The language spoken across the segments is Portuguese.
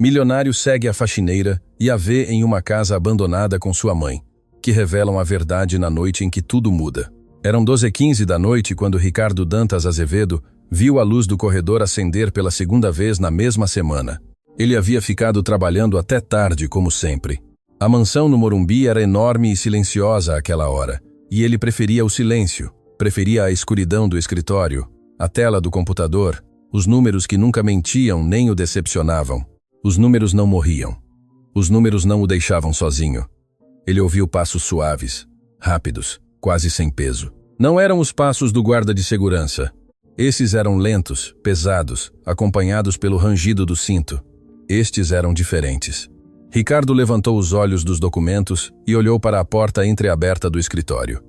Milionário segue a faxineira e a vê em uma casa abandonada com sua mãe, que revelam a verdade na noite em que tudo muda. Eram 12h15 da noite quando Ricardo Dantas Azevedo viu a luz do corredor acender pela segunda vez na mesma semana. Ele havia ficado trabalhando até tarde, como sempre. A mansão no Morumbi era enorme e silenciosa àquela hora, e ele preferia o silêncio, preferia a escuridão do escritório, a tela do computador, os números que nunca mentiam nem o decepcionavam. Os números não morriam. Os números não o deixavam sozinho. Ele ouviu passos suaves, rápidos, quase sem peso. Não eram os passos do guarda de segurança. Esses eram lentos, pesados, acompanhados pelo rangido do cinto. Estes eram diferentes. Ricardo levantou os olhos dos documentos e olhou para a porta entreaberta do escritório.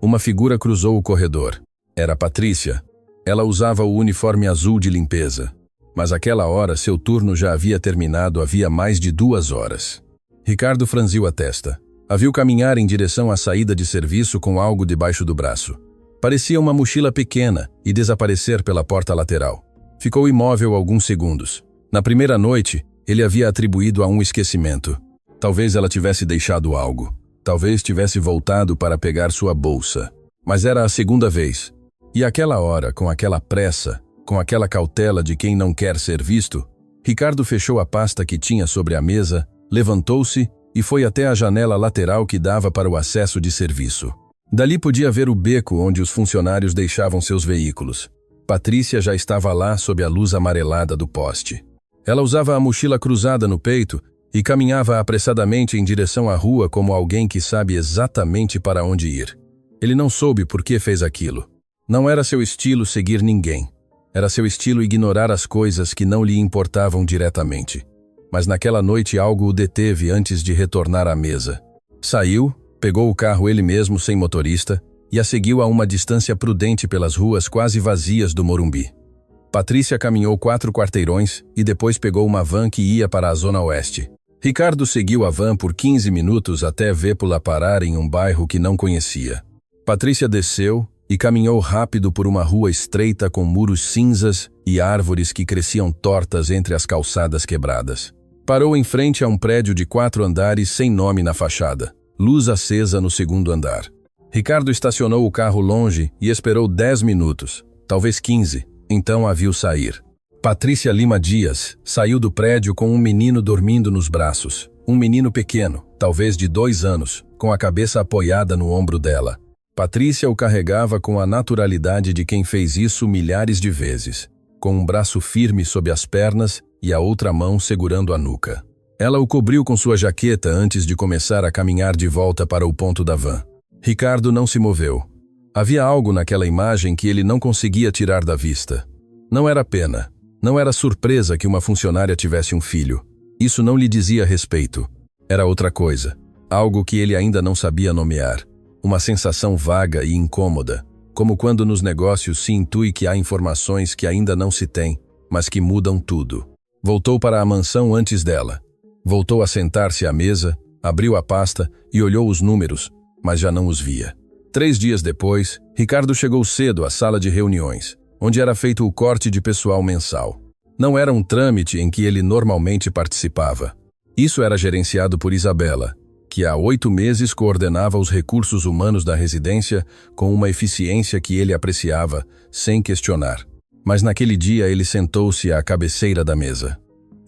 Uma figura cruzou o corredor. Era Patrícia. Ela usava o uniforme azul de limpeza. Mas àquela hora seu turno já havia terminado havia mais de 2 horas. Ricardo franziu a testa. A viu caminhar em direção à saída de serviço com algo debaixo do braço. Parecia uma mochila pequena e desaparecer pela porta lateral. Ficou imóvel alguns segundos. Na primeira noite, ele havia atribuído a um esquecimento. Talvez ela tivesse deixado algo. Talvez tivesse voltado para pegar sua bolsa. Mas era a segunda vez. E àquela hora, com aquela pressa, com aquela cautela de quem não quer ser visto, Ricardo fechou a pasta que tinha sobre a mesa, levantou-se e foi até a janela lateral que dava para o acesso de serviço. Dali podia ver o beco onde os funcionários deixavam seus veículos. Patrícia já estava lá sob a luz amarelada do poste. Ela usava a mochila cruzada no peito e caminhava apressadamente em direção à rua como alguém que sabe exatamente para onde ir. Ele não soube por que fez aquilo. Não era seu estilo seguir ninguém. Era seu estilo ignorar as coisas que não lhe importavam diretamente. Mas naquela noite algo o deteve antes de retornar à mesa. Saiu, pegou o carro ele mesmo sem motorista e a seguiu a uma distância prudente pelas ruas quase vazias do Morumbi. Patrícia caminhou 4 quarteirões e depois pegou uma van que ia para a zona oeste. Ricardo seguiu a van por 15 minutos até vê-la parar em um bairro que não conhecia. Patrícia desceu e caminhou rápido por uma rua estreita com muros cinzas e árvores que cresciam tortas entre as calçadas quebradas. Parou em frente a um prédio de 4 andares sem nome na fachada. Luz acesa no segundo andar. Ricardo estacionou o carro longe e esperou 10 minutos, talvez 15. Então a viu sair. Patrícia Lima Dias saiu do prédio com um menino dormindo nos braços. Um menino pequeno, talvez de 2 anos, com a cabeça apoiada no ombro dela. Patrícia o carregava com a naturalidade de quem fez isso milhares de vezes, com um braço firme sob as pernas e a outra mão segurando a nuca. Ela o cobriu com sua jaqueta antes de começar a caminhar de volta para o ponto da van. Ricardo não se moveu. Havia algo naquela imagem que ele não conseguia tirar da vista. Não era pena, não era surpresa que uma funcionária tivesse um filho. Isso não lhe dizia respeito. Era outra coisa, algo que ele ainda não sabia nomear. Uma sensação vaga e incômoda, como quando nos negócios se intui que há informações que ainda não se têm, mas que mudam tudo. Voltou para a mansão antes dela. Voltou a sentar-se à mesa, abriu a pasta e olhou os números, mas já não os via. 3 dias depois, Ricardo chegou cedo à sala de reuniões, onde era feito o corte de pessoal mensal. Não era um trâmite em que ele normalmente participava. Isso era gerenciado por Isabela, que há 8 meses coordenava os recursos humanos da residência com uma eficiência que ele apreciava, sem questionar. Mas naquele dia ele sentou-se à cabeceira da mesa.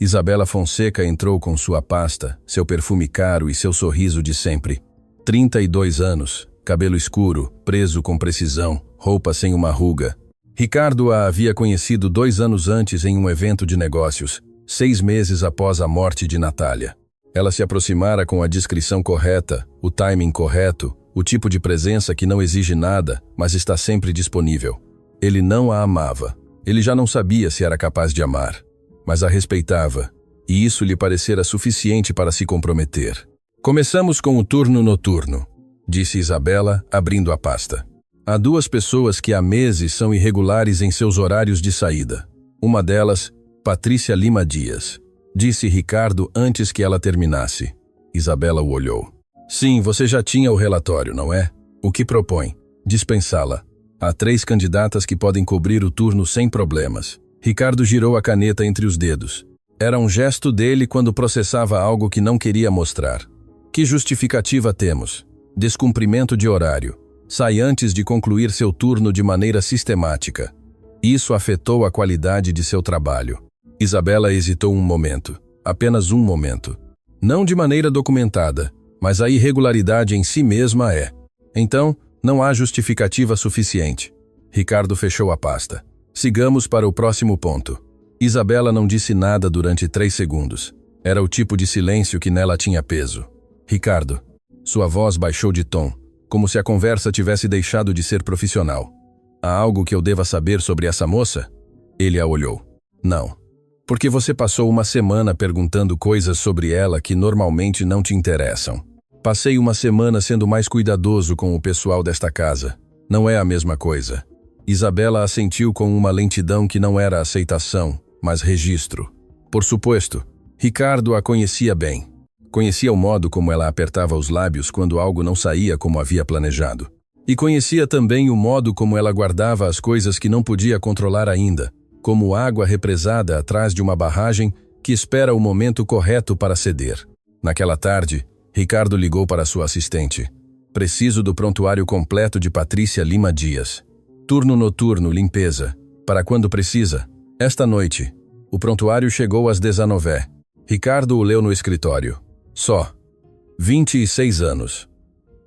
Isabela Fonseca entrou com sua pasta, seu perfume caro e seu sorriso de sempre. 32 anos. Cabelo escuro, preso com precisão, roupa sem uma ruga. Ricardo a havia conhecido 2 anos antes em um evento de negócios, 6 meses após a morte de Natália. Ela se aproximara com a descrição correta, o timing correto, o tipo de presença que não exige nada, mas está sempre disponível. Ele não a amava. Ele já não sabia se era capaz de amar, mas a respeitava, e isso lhe parecera suficiente para se comprometer. Começamos com o turno noturno, disse Isabela, abrindo a pasta. Há 2 pessoas que há meses são irregulares em seus horários de saída. Uma delas, Patrícia Lima Dias, disse Ricardo antes que ela terminasse. Isabela o olhou. Sim, você já tinha o relatório, não é? O que propõe? Dispensá-la. Há 3 candidatas que podem cobrir o turno sem problemas. Ricardo girou a caneta entre os dedos. Era um gesto dele quando processava algo que não queria mostrar. Que justificativa temos? Descumprimento de horário. Sai antes de concluir seu turno de maneira sistemática. Isso afetou a qualidade de seu trabalho. Isabela hesitou um momento. Apenas um momento. Não de maneira documentada, mas a irregularidade em si mesma é. Então, não há justificativa suficiente. Ricardo fechou a pasta. Sigamos para o próximo ponto. Isabela não disse nada durante 3 segundos. Era o tipo de silêncio que nela tinha peso. Ricardo. Sua voz baixou de tom, como se a conversa tivesse deixado de ser profissional. Há algo que eu deva saber sobre essa moça? Ele a olhou. Não. Porque você passou uma semana perguntando coisas sobre ela que normalmente não te interessam. Passei uma semana sendo mais cuidadoso com o pessoal desta casa. Não é a mesma coisa. Isabela assentiu com uma lentidão que não era aceitação, mas registro. Por suposto, Ricardo a conhecia bem. Conhecia o modo como ela apertava os lábios quando algo não saía como havia planejado. E conhecia também o modo como ela guardava as coisas que não podia controlar ainda, como água represada atrás de uma barragem que espera o momento correto para ceder. Naquela tarde, Ricardo ligou para sua assistente. Preciso do prontuário completo de Patrícia Lima Dias. Turno noturno, limpeza. Para quando precisa? Esta noite. O prontuário chegou às 19h. Ricardo o leu no escritório. Só. 26 anos.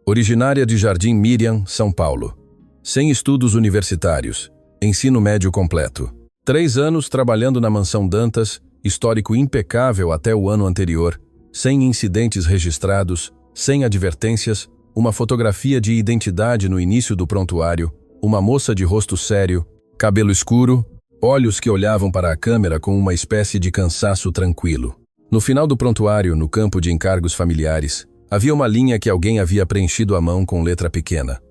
Originária de Jardim Miriam, São Paulo. Sem estudos universitários. Ensino médio completo. 3 anos trabalhando na mansão Dantas, histórico impecável até o ano anterior, sem incidentes registrados, sem advertências, uma fotografia de identidade no início do prontuário, uma moça de rosto sério, cabelo escuro, olhos que olhavam para a câmera com uma espécie de cansaço tranquilo. No final do prontuário, no campo de encargos familiares, havia uma linha que alguém havia preenchido à mão com letra pequena.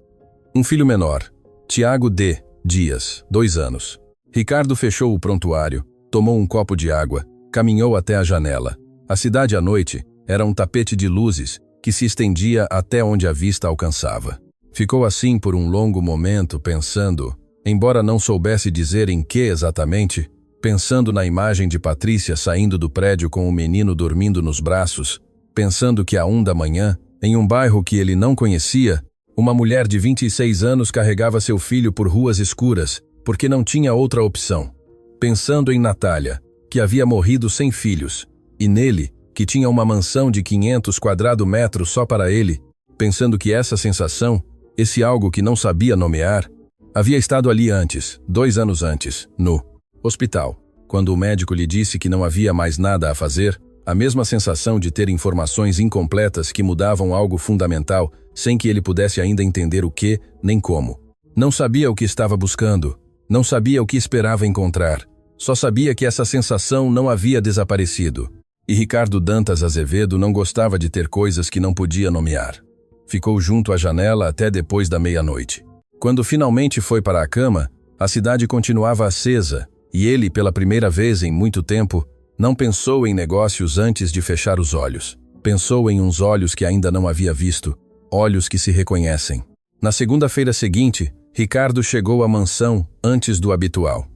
Um filho menor, Tiago D. Dias, 2 anos. Ricardo fechou o prontuário, tomou um copo de água, caminhou até a janela. A cidade à noite era um tapete de luzes que se estendia até onde a vista alcançava. Ficou assim por um longo momento pensando, embora não soubesse dizer em que exatamente, pensando na imagem de Patrícia saindo do prédio com o menino dormindo nos braços, pensando que à 1 da manhã, em um bairro que ele não conhecia, uma mulher de 26 anos carregava seu filho por ruas escuras, porque não tinha outra opção. Pensando em Natália, que havia morrido sem filhos, e nele, que tinha uma mansão de 500 quadrados só para ele, pensando que essa sensação, esse algo que não sabia nomear, havia estado ali antes, 2 anos antes, no hospital, quando o médico lhe disse que não havia mais nada a fazer, a mesma sensação de ter informações incompletas que mudavam algo fundamental, sem que ele pudesse ainda entender o que, nem como. Não sabia o que estava buscando, não sabia o que esperava encontrar, só sabia que essa sensação não havia desaparecido. E Ricardo Dantas Azevedo não gostava de ter coisas que não podia nomear. Ficou junto à janela até depois da meia-noite. Quando finalmente foi para a cama, a cidade continuava acesa, e ele, pela primeira vez em muito tempo, não pensou em negócios antes de fechar os olhos. Pensou em uns olhos que ainda não havia visto, olhos que se reconhecem. Na segunda-feira seguinte, Ricardo chegou à mansão antes do habitual.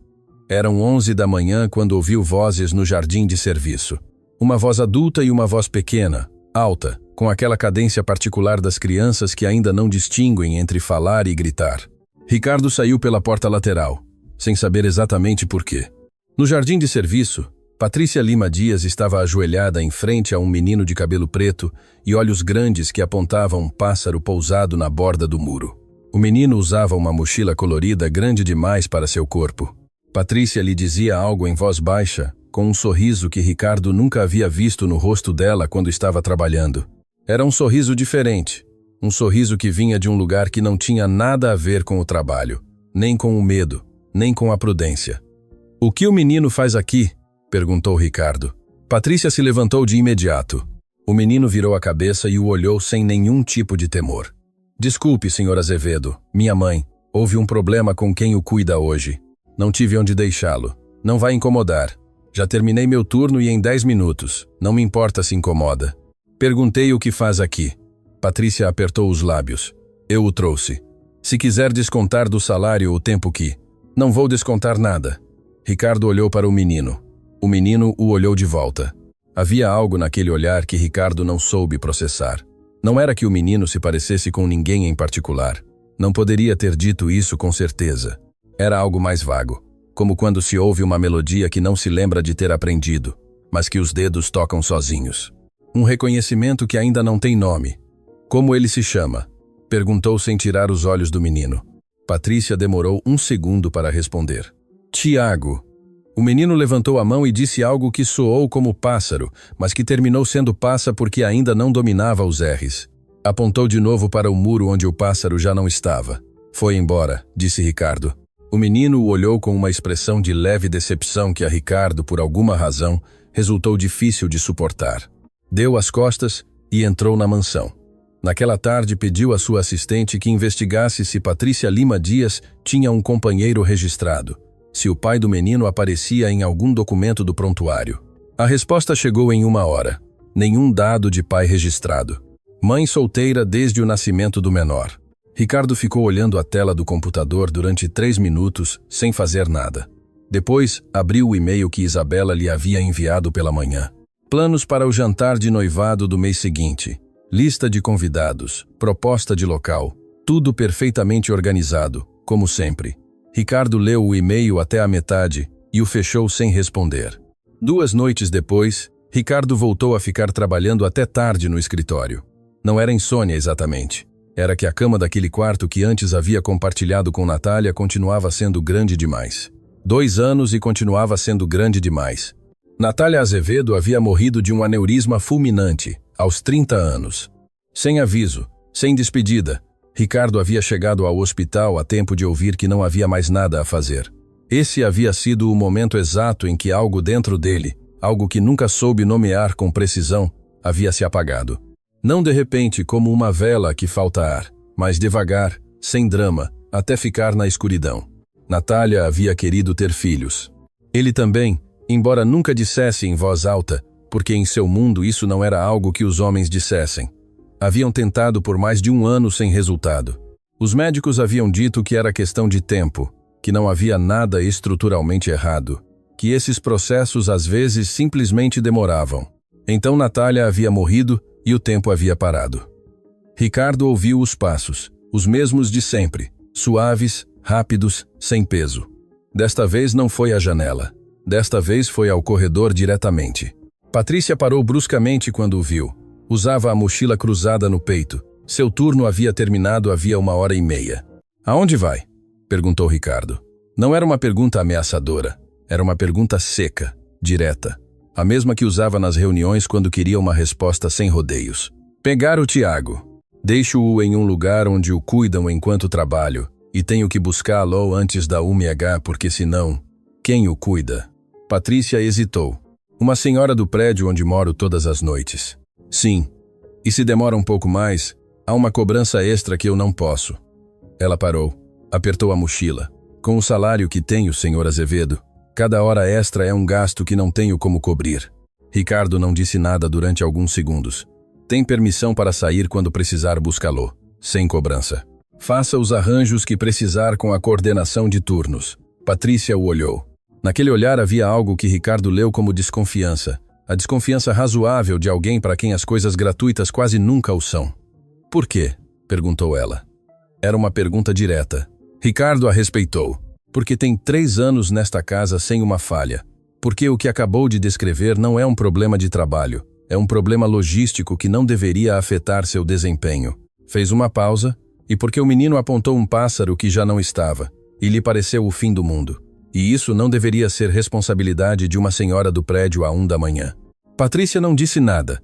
Eram 11 da manhã quando ouviu vozes no jardim de serviço. Uma voz adulta e uma voz pequena, alta, com aquela cadência particular das crianças que ainda não distinguem entre falar e gritar. Ricardo saiu pela porta lateral, sem saber exatamente por quê. No jardim de serviço, Patrícia Lima Dias estava ajoelhada em frente a um menino de cabelo preto e olhos grandes que apontavam um pássaro pousado na borda do muro. O menino usava uma mochila colorida grande demais para seu corpo. Patrícia lhe dizia algo em voz baixa, com um sorriso que Ricardo nunca havia visto no rosto dela quando estava trabalhando. Era um sorriso diferente, um sorriso que vinha de um lugar que não tinha nada a ver com o trabalho, nem com o medo, nem com a prudência. "O que o menino faz aqui?" perguntou Ricardo. Patrícia se levantou de imediato. O menino virou a cabeça e o olhou sem nenhum tipo de temor. "Desculpe, Sr. Azevedo, minha mãe. Houve um problema com quem o cuida hoje. Não tive onde deixá-lo. Não vai incomodar. Já terminei meu turno e em 10 minutos. Não me importa se incomoda." Perguntei o que faz aqui. Patrícia apertou os lábios. "Eu o trouxe. Se quiser descontar do salário o tempo que..." "Não vou descontar nada." Ricardo olhou para o menino. O menino o olhou de volta. Havia algo naquele olhar que Ricardo não soube processar. Não era que o menino se parecesse com ninguém em particular. Não poderia ter dito isso com certeza. Era algo mais vago, como quando se ouve uma melodia que não se lembra de ter aprendido, mas que os dedos tocam sozinhos. Um reconhecimento que ainda não tem nome. Como ele se chama? Perguntou sem tirar os olhos do menino. Patrícia demorou um segundo para responder. Tiago. O menino levantou a mão e disse algo que soou como pássaro, mas que terminou sendo passa porque ainda não dominava os R's. Apontou de novo para o muro onde o pássaro já não estava. Foi embora, disse Ricardo. O menino o olhou com uma expressão de leve decepção que a Ricardo, por alguma razão, resultou difícil de suportar. Deu as costas e entrou na mansão. Naquela tarde pediu à sua assistente que investigasse se Patrícia Lima Dias tinha um companheiro registrado, se o pai do menino aparecia em algum documento do prontuário. A resposta chegou em 1 hora. Nenhum dado de pai registrado. Mãe solteira desde o nascimento do menor. Ricardo ficou olhando a tela do computador durante 3 minutos, sem fazer nada. Depois, abriu o e-mail que Isabela lhe havia enviado pela manhã. Planos para o jantar de noivado do mês seguinte. Lista de convidados, proposta de local, tudo perfeitamente organizado, como sempre. Ricardo leu o e-mail até a metade e o fechou sem responder. 2 noites depois, Ricardo voltou a ficar trabalhando até tarde no escritório. Não era insônia exatamente. Era que a cama daquele quarto que antes havia compartilhado com Natália continuava sendo grande demais. 2 anos e continuava sendo grande demais. Natália Azevedo havia morrido de um aneurisma fulminante, aos 30 anos. Sem aviso, sem despedida, Ricardo havia chegado ao hospital a tempo de ouvir que não havia mais nada a fazer. Esse havia sido o momento exato em que algo dentro dele, algo que nunca soube nomear com precisão, havia se apagado. Não de repente como uma vela que falta ar, mas devagar, sem drama, até ficar na escuridão. Natália havia querido ter filhos. Ele também, embora nunca dissesse em voz alta, porque em seu mundo isso não era algo que os homens dissessem. Haviam tentado por mais de 1 ano sem resultado. Os médicos haviam dito que era questão de tempo, que não havia nada estruturalmente errado, que esses processos às vezes simplesmente demoravam. Então Natália havia morrido e o tempo havia parado. Ricardo ouviu os passos, os mesmos de sempre, suaves, rápidos, sem peso. Desta vez não foi à janela. Desta vez foi ao corredor diretamente. Patrícia parou bruscamente quando o viu. Usava a mochila cruzada no peito. Seu turno havia terminado havia 1h30. Aonde vai? Perguntou Ricardo. Não era uma pergunta ameaçadora. Era uma pergunta seca, direta. A mesma que usava nas reuniões quando queria uma resposta sem rodeios. Pegar o Tiago. Deixo-o em um lugar onde o cuidam enquanto trabalho, e tenho que buscá-lo antes da 1h porque senão, quem o cuida? Patrícia hesitou. Uma senhora do prédio onde moro todas as noites. Sim. E se demora um pouco mais, há uma cobrança extra que eu não posso. Ela parou. Apertou a mochila. Com o salário que tenho, senhor Azevedo, cada hora extra é um gasto que não tenho como cobrir. Ricardo não disse nada durante alguns segundos. Tem permissão para sair quando precisar buscá-lo, sem cobrança. Faça os arranjos que precisar com a coordenação de turnos. Patrícia o olhou. Naquele olhar havia algo que Ricardo leu como desconfiança. A desconfiança razoável de alguém para quem as coisas gratuitas quase nunca o são. Por quê? Perguntou ela. Era uma pergunta direta. Ricardo a respeitou. Porque tem 3 anos nesta casa sem uma falha. Porque o que acabou de descrever não é um problema de trabalho. É um problema logístico que não deveria afetar seu desempenho. Fez uma pausa, e porque o menino apontou um pássaro que já não estava, e lhe pareceu o fim do mundo. E isso não deveria ser responsabilidade de uma senhora do prédio à 1 da manhã. Patrícia não disse nada.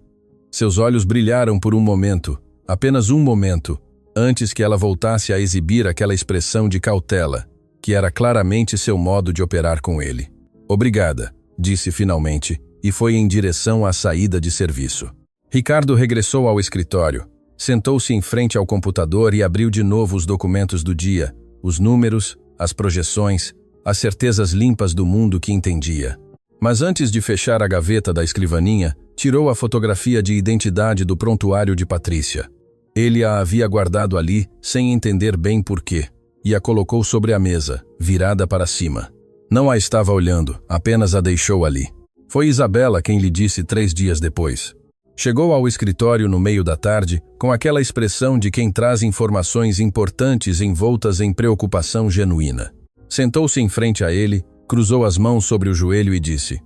Seus olhos brilharam por um momento, apenas um momento, antes que ela voltasse a exibir aquela expressão de cautela, que era claramente seu modo de operar com ele. Obrigada, disse finalmente, e foi em direção à saída de serviço. Ricardo regressou ao escritório, sentou-se em frente ao computador e abriu de novo os documentos do dia, os números, as projeções, as certezas limpas do mundo que entendia. Mas antes de fechar a gaveta da escrivaninha, tirou a fotografia de identidade do prontuário de Patrícia. Ele a havia guardado ali, sem entender bem por quê, e a colocou sobre a mesa, virada para cima. Não a estava olhando, apenas a deixou ali. Foi Isabela quem lhe disse 3 dias depois. Chegou ao escritório no meio da tarde, com aquela expressão de quem traz informações importantes envoltas em preocupação genuína. Sentou-se em frente a ele, cruzou as mãos sobre o joelho e disse: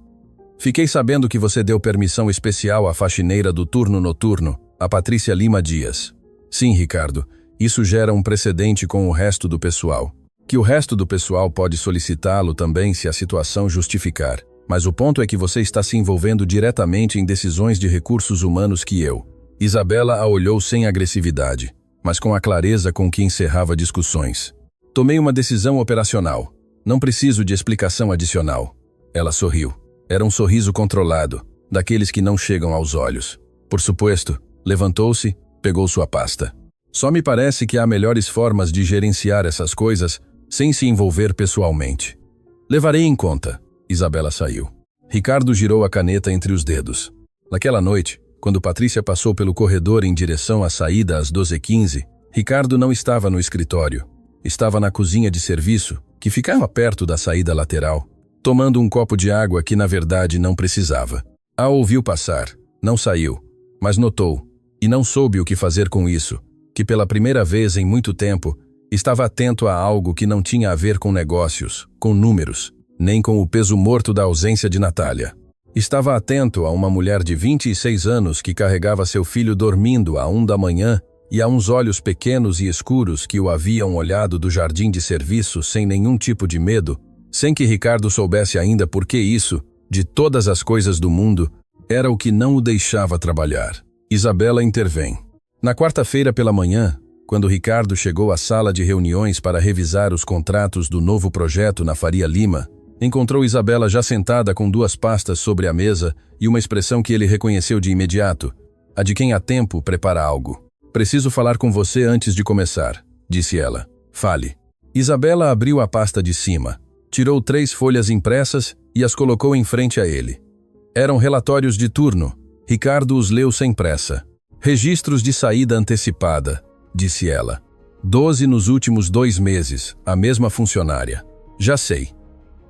"Fiquei sabendo que você deu permissão especial à faxineira do turno noturno, a Patrícia Lima Dias." "Sim, Ricardo, isso gera um precedente com o resto do pessoal. Que o resto do pessoal pode solicitá-lo também se a situação justificar. Mas o ponto é que você está se envolvendo diretamente em decisões de recursos humanos que eu." Isabela a olhou sem agressividade, mas com a clareza com que encerrava discussões. "Tomei uma decisão operacional. Não preciso de explicação adicional." Ela sorriu. Era um sorriso controlado, daqueles que não chegam aos olhos. Por suposto, levantou-se, pegou sua pasta. "Só me parece que há melhores formas de gerenciar essas coisas sem se envolver pessoalmente." "Levarei em conta." Isabela saiu. Ricardo girou a caneta entre os dedos. Naquela noite, quando Patrícia passou pelo corredor em direção à saída às 12h15, Ricardo não estava no escritório. Estava na cozinha de serviço, que ficava perto da saída lateral, tomando um copo de água que na verdade não precisava. A ouviu passar, não saiu, mas notou, e não soube o que fazer com isso, que pela primeira vez em muito tempo, estava atento a algo que não tinha a ver com negócios, com números, nem com o peso morto da ausência de Natália. Estava atento a uma mulher de 26 anos que carregava seu filho dormindo à 1 da manhã e a uns olhos pequenos e escuros que o haviam olhado do jardim de serviço sem nenhum tipo de medo, sem que Ricardo soubesse ainda por que isso, de todas as coisas do mundo, era o que não o deixava trabalhar. Isabela intervém. Na quarta-feira pela manhã, quando Ricardo chegou à sala de reuniões para revisar os contratos do novo projeto na Faria Lima, encontrou Isabela já sentada com 2 pastas sobre a mesa e uma expressão que ele reconheceu de imediato, a de quem há tempo prepara algo. "Preciso falar com você antes de começar", disse ela. "Fale." Isabela abriu a pasta de cima, tirou 3 folhas impressas e as colocou em frente a ele. Eram relatórios de turno. Ricardo os leu sem pressa. "Registros de saída antecipada", disse ela. 12 nos últimos 2 meses, a mesma funcionária. "Já sei.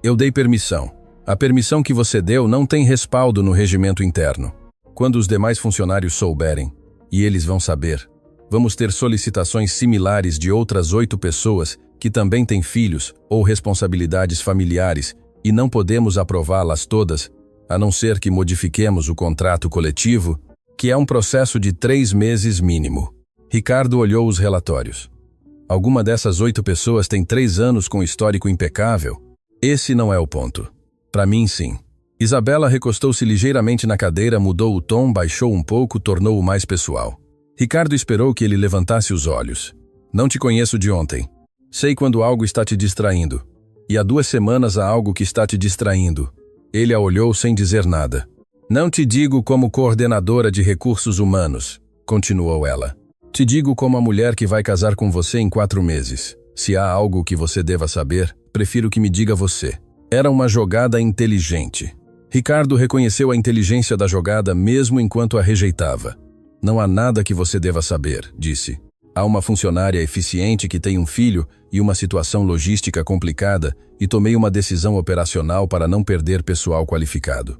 Eu dei permissão. A permissão que você deu não tem respaldo no regimento interno. Quando os demais funcionários souberem, e eles vão saber, vamos ter solicitações similares de outras 8 pessoas que também têm filhos ou responsabilidades familiares e não podemos aprová-las todas, a não ser que modifiquemos o contrato coletivo, que é um processo de 3 meses mínimo." Ricardo olhou os relatórios. "Alguma dessas 8 pessoas tem 3 anos com histórico impecável?" "Esse não é o ponto. Para mim, sim." Isabela recostou-se ligeiramente na cadeira, mudou o tom, baixou um pouco, tornou-o mais pessoal. Ricardo esperou que ele levantasse os olhos. "Não te conheço de ontem. Sei quando algo está te distraindo. E há 2 semanas há algo que está te distraindo." Ele a olhou sem dizer nada. "Não te digo como coordenadora de recursos humanos", continuou ela. "Te digo como a mulher que vai casar com você em 4 meses. Se há algo que você deva saber, prefiro que me diga você." Era uma jogada inteligente. Ricardo reconheceu a inteligência da jogada mesmo enquanto a rejeitava. "Não há nada que você deva saber", disse. "Há uma funcionária eficiente que tem um filho e uma situação logística complicada e tomei uma decisão operacional para não perder pessoal qualificado."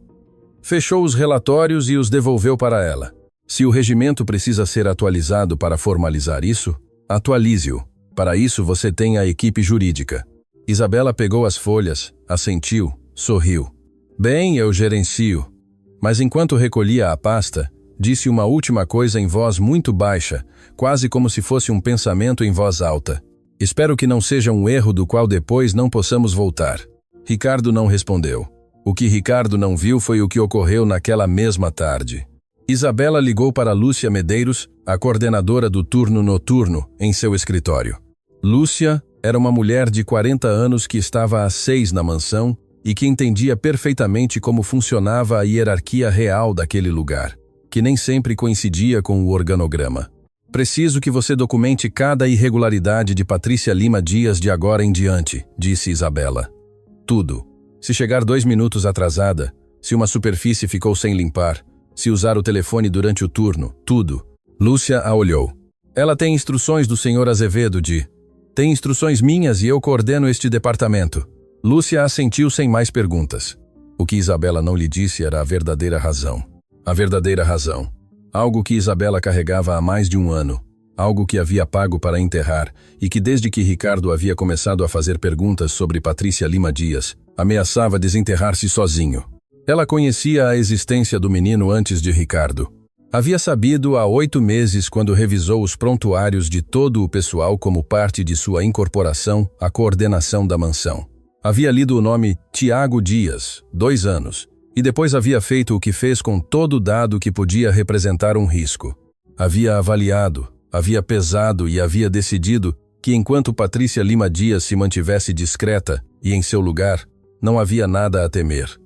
Fechou os relatórios e os devolveu para ela. "Se o regimento precisa ser atualizado para formalizar isso, atualize-o. Para isso você tem a equipe jurídica." Isabela pegou as folhas, assentiu, sorriu. "Bem, eu gerencio." Mas enquanto recolhia a pasta, disse uma última coisa em voz muito baixa, quase como se fosse um pensamento em voz alta. "Espero que não seja um erro do qual depois não possamos voltar." Ricardo não respondeu. O que Ricardo não viu foi o que ocorreu naquela mesma tarde. Isabela ligou para Lúcia Medeiros, a coordenadora do turno noturno, em seu escritório. Lúcia era uma mulher de 40 anos que estava há 6 na mansão e que entendia perfeitamente como funcionava a hierarquia real daquele lugar, que nem sempre coincidia com o organograma. "Preciso que você documente cada irregularidade de Patrícia Lima Dias de agora em diante", disse Isabela. "Tudo. Se chegar 2 minutos atrasada, se uma superfície ficou sem limpar, se usar o telefone durante o turno, tudo." Lúcia a olhou. "Ela tem instruções do Sr. Azevedo de... Tem instruções minhas e eu coordeno este departamento." Lúcia assentiu sem mais perguntas. O que Isabela não lhe disse era a verdadeira razão. A verdadeira razão. Algo que Isabela carregava há mais de um ano. Algo que havia pago para enterrar e que desde que Ricardo havia começado a fazer perguntas sobre Patrícia Lima Dias, ameaçava desenterrar-se sozinho. Ela conhecia a existência do menino antes de Ricardo. Havia sabido há 8 meses quando revisou os prontuários de todo o pessoal como parte de sua incorporação à coordenação da mansão. Havia lido o nome Tiago Dias, 2 anos, e depois havia feito o que fez com todo dado que podia representar um risco. Havia avaliado, havia pesado e havia decidido que enquanto Patrícia Lima Dias se mantivesse discreta e em seu lugar, não havia nada a temer.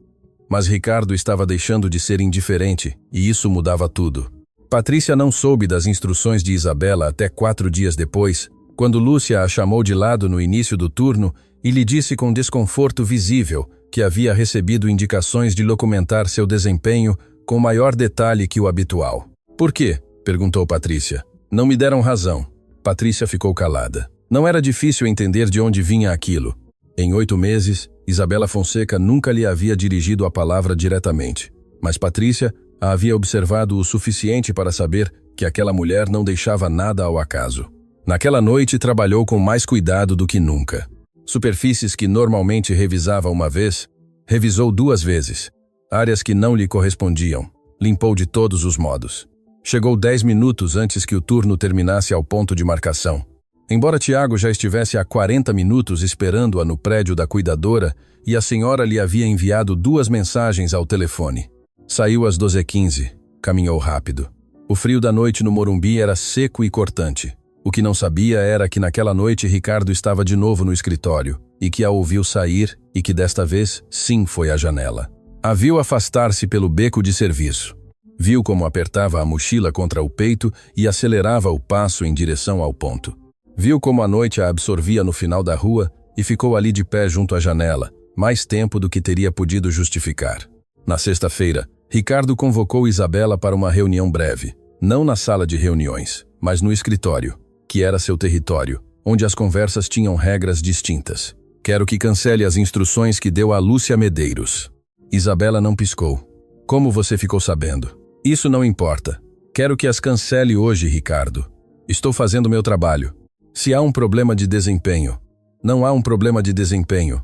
Mas Ricardo estava deixando de ser indiferente e isso mudava tudo. Patrícia não soube das instruções de Isabela até 4 dias depois, quando Lúcia a chamou de lado no início do turno e lhe disse com desconforto visível que havia recebido indicações de documentar seu desempenho com maior detalhe que o habitual. Por quê? Perguntou Patrícia. Não me deram razão. Patrícia ficou calada. Não era difícil entender de onde vinha aquilo. Em 8 meses, Isabela Fonseca nunca lhe havia dirigido a palavra diretamente, mas Patrícia a havia observado o suficiente para saber que aquela mulher não deixava nada ao acaso. Naquela noite trabalhou com mais cuidado do que nunca. Superfícies que normalmente revisava uma vez, revisou 2 vezes. Áreas que não lhe correspondiam, limpou de todos os modos. Chegou 10 minutos antes que o turno terminasse ao ponto de marcação. Embora Tiago já estivesse há 40 minutos esperando-a no prédio da cuidadora e a senhora lhe havia enviado 2 mensagens ao telefone. Saiu às 12h15, caminhou rápido. O frio da noite no Morumbi era seco e cortante. O que não sabia era que naquela noite Ricardo estava de novo no escritório e que a ouviu sair e que desta vez sim foi à janela. A viu afastar-se pelo beco de serviço. Viu como apertava a mochila contra o peito e acelerava o passo em direção ao ponto. Viu como a noite a absorvia no final da rua e ficou ali de pé junto à janela, mais tempo do que teria podido justificar. Na sexta-feira, Ricardo convocou Isabela para uma reunião breve, não na sala de reuniões, mas no escritório, que era seu território, onde as conversas tinham regras distintas. Quero que cancele as instruções que deu a Lúcia Medeiros. Isabela não piscou. Como você ficou sabendo? Isso não importa. Quero que as cancele hoje, Ricardo. Estou fazendo meu trabalho. Se há um problema de desempenho, não há um problema de desempenho.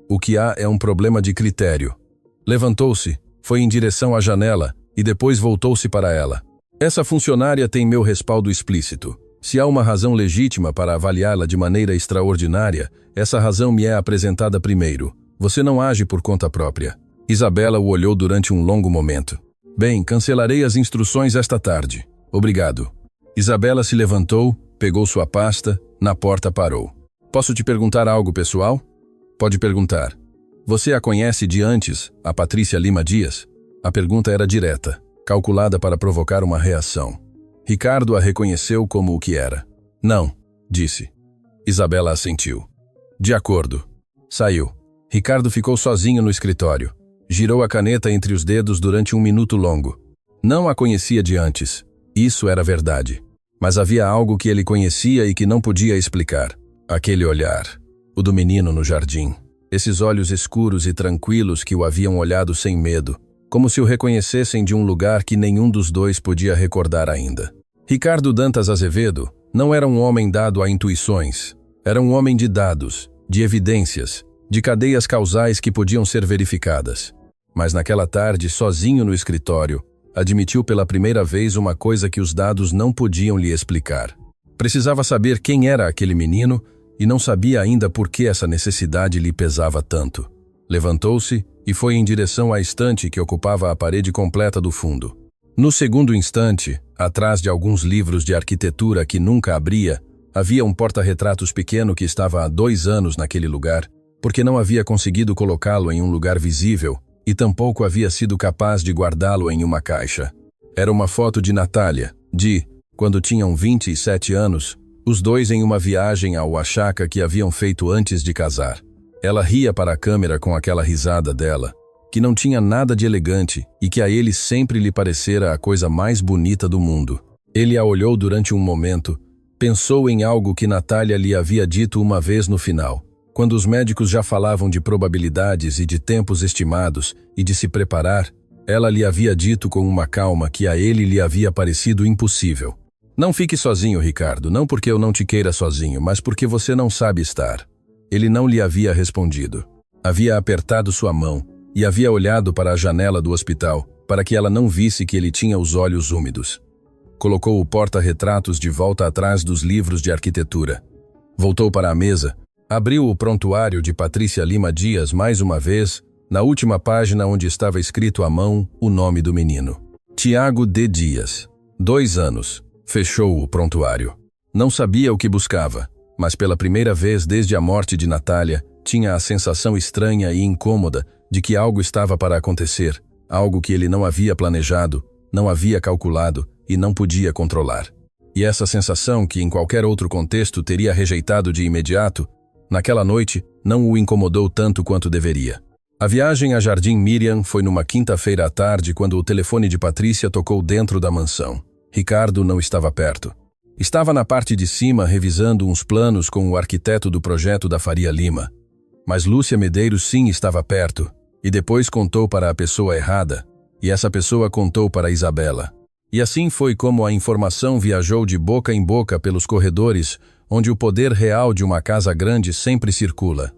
O que há é um problema de critério. Levantou-se, foi em direção à janela e depois voltou-se para ela. Essa funcionária tem meu respaldo explícito. Se há uma razão legítima para avaliá-la de maneira extraordinária, essa razão me é apresentada primeiro. Você não age por conta própria. Isabela o olhou durante um longo momento. Bem, cancelarei as instruções esta tarde. Obrigado. Isabela se levantou, pegou sua pasta, na porta parou. Posso te perguntar algo pessoal? Pode perguntar. Você a conhece de antes, a Patrícia Lima Dias? A pergunta era direta, calculada para provocar uma reação. Ricardo a reconheceu como o que era. Não, disse. Isabela assentiu. De acordo. Saiu. Ricardo ficou sozinho no escritório. Girou a caneta entre os dedos durante 1 minuto longo. Não a conhecia de antes. Isso era verdade. Mas havia algo que ele conhecia e que não podia explicar. Aquele olhar. O do menino no jardim. Esses olhos escuros e tranquilos que o haviam olhado sem medo, como se o reconhecessem de um lugar que nenhum dos dois podia recordar ainda. Ricardo Dantas Azevedo não era um homem dado a intuições. Era um homem de dados, de evidências, de cadeias causais que podiam ser verificadas. Mas naquela tarde, sozinho no escritório, admitiu pela primeira vez uma coisa que os dados não podiam lhe explicar. Precisava saber quem era aquele menino e não sabia ainda por que essa necessidade lhe pesava tanto. Levantou-se e foi em direção à estante que ocupava a parede completa do fundo. No segundo instante, atrás de alguns livros de arquitetura que nunca abria, havia um porta-retratos pequeno que estava há 2 anos naquele lugar, porque não havia conseguido colocá-lo em um lugar visível e tampouco havia sido capaz de guardá-lo em uma caixa. Era uma foto de Natália, quando tinham 27 anos, os dois em uma viagem ao Oaxaca que haviam feito antes de casar. Ela ria para a câmera com aquela risada dela, que não tinha nada de elegante e que a ele sempre lhe parecera a coisa mais bonita do mundo. Ele a olhou durante um momento, pensou em algo que Natália lhe havia dito uma vez no final, Quando os médicos já falavam de probabilidades e de tempos estimados e de se preparar, ela lhe havia dito com uma calma que a ele lhe havia parecido impossível. Não fique sozinho, Ricardo, não porque eu não te queira sozinho, mas porque você não sabe estar. Ele não lhe havia respondido. Havia apertado sua mão e havia olhado para a janela do hospital, para que ela não visse que ele tinha os olhos úmidos. Colocou o porta-retratos de volta atrás dos livros de arquitetura. Voltou para a mesa, abriu o prontuário de Patrícia Lima Dias mais uma vez, na última página onde estava escrito à mão o nome do menino. Tiago D. Dias. 2 anos. Fechou o prontuário. Não sabia o que buscava, mas pela primeira vez desde a morte de Natália, tinha a sensação estranha e incômoda de que algo estava para acontecer, algo que ele não havia planejado, não havia calculado e não podia controlar. E essa sensação, que em qualquer outro contexto teria rejeitado de imediato, naquela noite não o incomodou tanto quanto deveria. A viagem a Jardim Miriam foi numa quinta-feira à tarde quando o telefone de Patrícia tocou dentro da mansão. Ricardo não estava perto. Estava na parte de cima revisando uns planos com o arquiteto do projeto da Faria Lima. Mas Lúcia Medeiros sim estava perto, e depois contou para a pessoa errada, e essa pessoa contou para Isabela. E assim foi como a informação viajou de boca em boca pelos corredores, onde o poder real de uma casa grande sempre circula.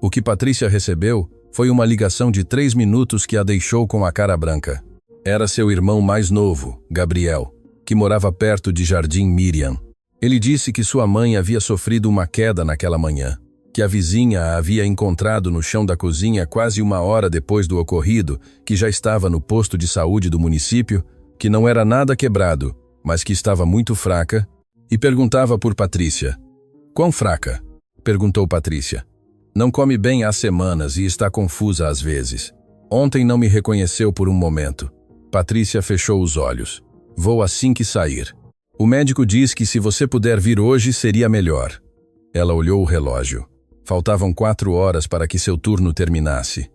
O que Patrícia recebeu foi uma ligação de 3 minutos que a deixou com a cara branca. Era seu irmão mais novo, Gabriel, que morava perto de Jardim Miriam. Ele disse que sua mãe havia sofrido uma queda naquela manhã, que a vizinha a havia encontrado no chão da cozinha quase 1 hora depois do ocorrido, que já estava no posto de saúde do município, que não era nada quebrado, mas que estava muito fraca, e perguntava por Patrícia. Quão fraca? Perguntou Patrícia. Não come bem há semanas e está confusa às vezes. Ontem não me reconheceu por um momento. Patrícia fechou os olhos. Vou assim que sair. O médico diz que se você puder vir hoje seria melhor. Ela olhou o relógio. Faltavam 4 horas para que seu turno terminasse.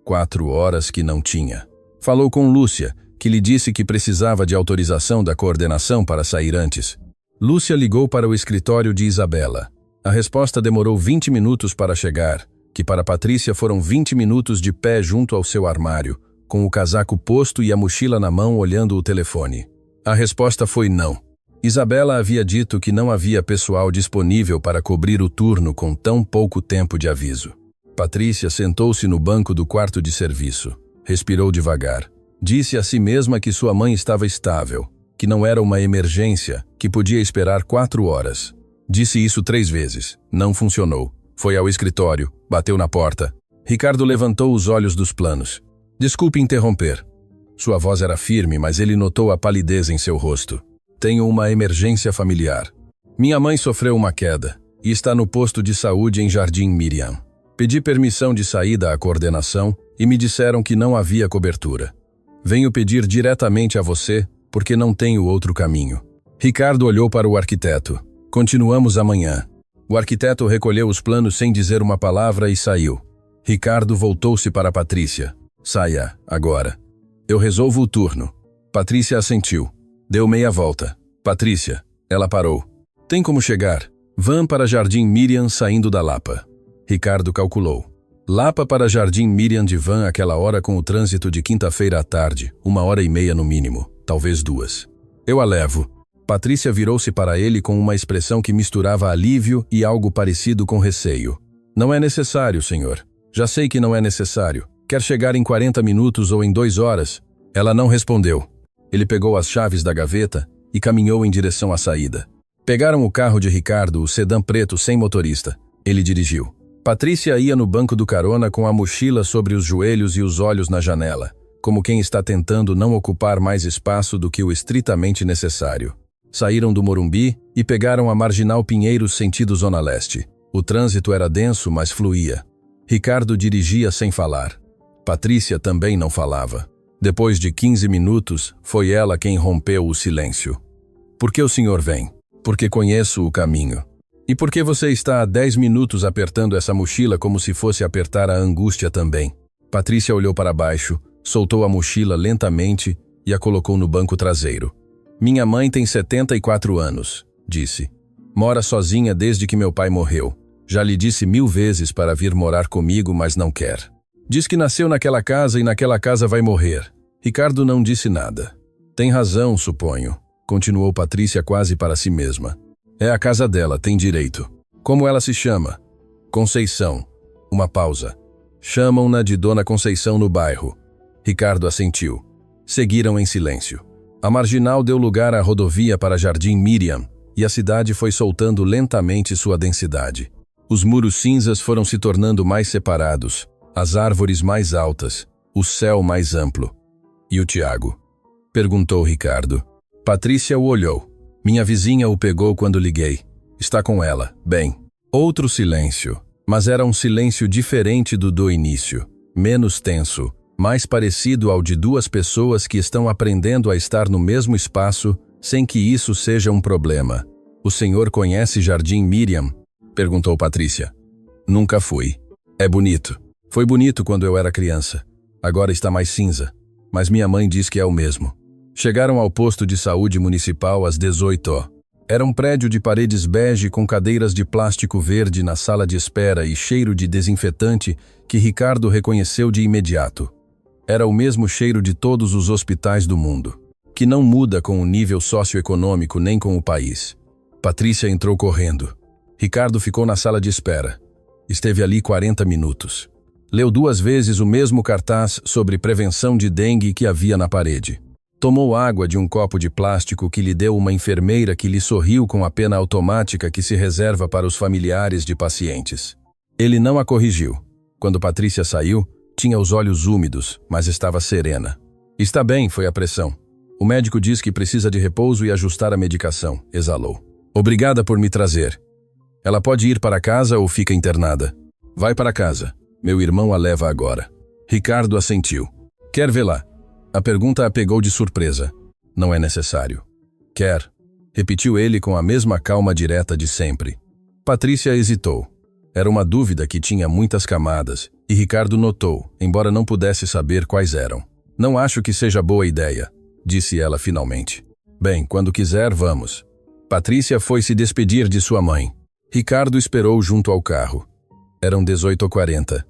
4 horas que não tinha. Falou com Lúcia, que lhe disse que precisava de autorização da coordenação para sair antes. Lúcia ligou para o escritório de Isabela. A resposta demorou 20 minutos para chegar, que para Patrícia foram 20 minutos de pé junto ao seu armário, com o casaco posto e a mochila na mão olhando o telefone. A resposta foi não. Isabela havia dito que não havia pessoal disponível para cobrir o turno com tão pouco tempo de aviso. Patrícia sentou-se no banco do quarto de serviço. Respirou devagar. Disse a si mesma que sua mãe estava estável, que não era uma emergência, que podia esperar 4 horas. Disse isso 3 vezes. Não funcionou. Foi ao escritório, bateu na porta. Ricardo levantou os olhos dos planos. Desculpe interromper. Sua voz era firme, mas ele notou a palidez em seu rosto. Tenho uma emergência familiar. Minha mãe sofreu uma queda e está no posto de saúde em Jardim Miriam. Pedi permissão de saída à coordenação e me disseram que não havia cobertura. Venho pedir diretamente a você, porque não tenho outro caminho. Ricardo olhou para o arquiteto. Continuamos amanhã. O arquiteto recolheu os planos sem dizer uma palavra e saiu. Ricardo voltou-se para Patrícia. Saia, agora. Eu resolvo o turno. Patrícia assentiu. Deu meia volta. Patrícia. Ela parou. Tem como chegar? Van para Jardim Miriam saindo da Lapa. Ricardo calculou. Lapa para Jardim Miriam de van àquela hora com o trânsito de quinta-feira à tarde, 1h30 no mínimo, talvez 2. Eu a levo. Patrícia virou-se para ele com uma expressão que misturava alívio e algo parecido com receio. Não é necessário, senhor. Já sei que não é necessário. Quer chegar em 40 minutos ou em 2 horas? Ela não respondeu. Ele pegou as chaves da gaveta e caminhou em direção à saída. Pegaram o carro de Ricardo, o sedã preto sem motorista. Ele dirigiu. Patrícia ia no banco do carona com a mochila sobre os joelhos e os olhos na janela, como quem está tentando não ocupar mais espaço do que o estritamente necessário. Saíram do Morumbi e pegaram a Marginal Pinheiros sentido Zona Leste. O trânsito era denso, mas fluía. Ricardo dirigia sem falar. Patrícia também não falava. Depois de 15 minutos, foi ela quem rompeu o silêncio. Por que o senhor vem? Porque conheço o caminho. E por que você está há 10 minutos apertando essa mochila como se fosse apertar a angústia também? Patrícia olhou para baixo, soltou a mochila lentamente e a colocou no banco traseiro. Minha mãe tem 74 anos, disse. Mora sozinha desde que meu pai morreu. Já lhe disse 1000 vezes para vir morar comigo, mas não quer. Diz que nasceu naquela casa e naquela casa vai morrer. Ricardo não disse nada. Tem razão, suponho, continuou Patrícia quase para si mesma. É a casa dela, tem direito. Como ela se chama? Conceição. Uma pausa. Chamam-na de Dona Conceição no bairro. Ricardo assentiu. Seguiram em silêncio. A marginal deu lugar à rodovia para Jardim Miriam, e a cidade foi soltando lentamente sua densidade. Os muros cinzas foram se tornando mais separados, as árvores mais altas, o céu mais amplo. E o Tiago? Perguntou Ricardo. Patrícia o olhou. Minha vizinha o pegou quando liguei. Está com ela. Bem. Outro silêncio. Mas era um silêncio diferente do início. Menos tenso. Mais parecido ao de duas pessoas que estão aprendendo a estar no mesmo espaço sem que isso seja um problema. O senhor conhece Jardim Miriam? Perguntou Patrícia. Nunca fui. É bonito. Foi bonito quando eu era criança. Agora está mais cinza. Mas minha mãe diz que é o mesmo. Chegaram ao posto de saúde municipal às 18h. Era um prédio de paredes bege com cadeiras de plástico verde na sala de espera e cheiro de desinfetante que Ricardo reconheceu de imediato. Era o mesmo cheiro de todos os hospitais do mundo, que não muda com o nível socioeconômico nem com o país. Patrícia entrou correndo. Ricardo ficou na sala de espera. Esteve ali 40 minutos. Leu 2 vezes o mesmo cartaz sobre prevenção de dengue que havia na parede. Tomou água de um copo de plástico que lhe deu uma enfermeira que lhe sorriu com a pena automática que se reserva para os familiares de pacientes. Ele não a corrigiu. Quando Patrícia saiu, tinha os olhos úmidos, mas estava serena. Está bem, foi a pressão. O médico diz que precisa de repouso e ajustar a medicação, exalou. Obrigada por me trazer. Ela pode ir para casa ou fica internada? Vai para casa. Meu irmão a leva agora. Ricardo assentiu. Quer vê-la? A pergunta a pegou de surpresa. Não é necessário. Quer? Repetiu ele com a mesma calma direta de sempre. Patrícia hesitou. Era uma dúvida que tinha muitas camadas, e Ricardo notou, embora não pudesse saber quais eram. Não acho que seja boa ideia, disse ela finalmente. Bem, quando quiser, vamos. Patrícia foi se despedir de sua mãe. Ricardo esperou junto ao carro. Eram 18h40.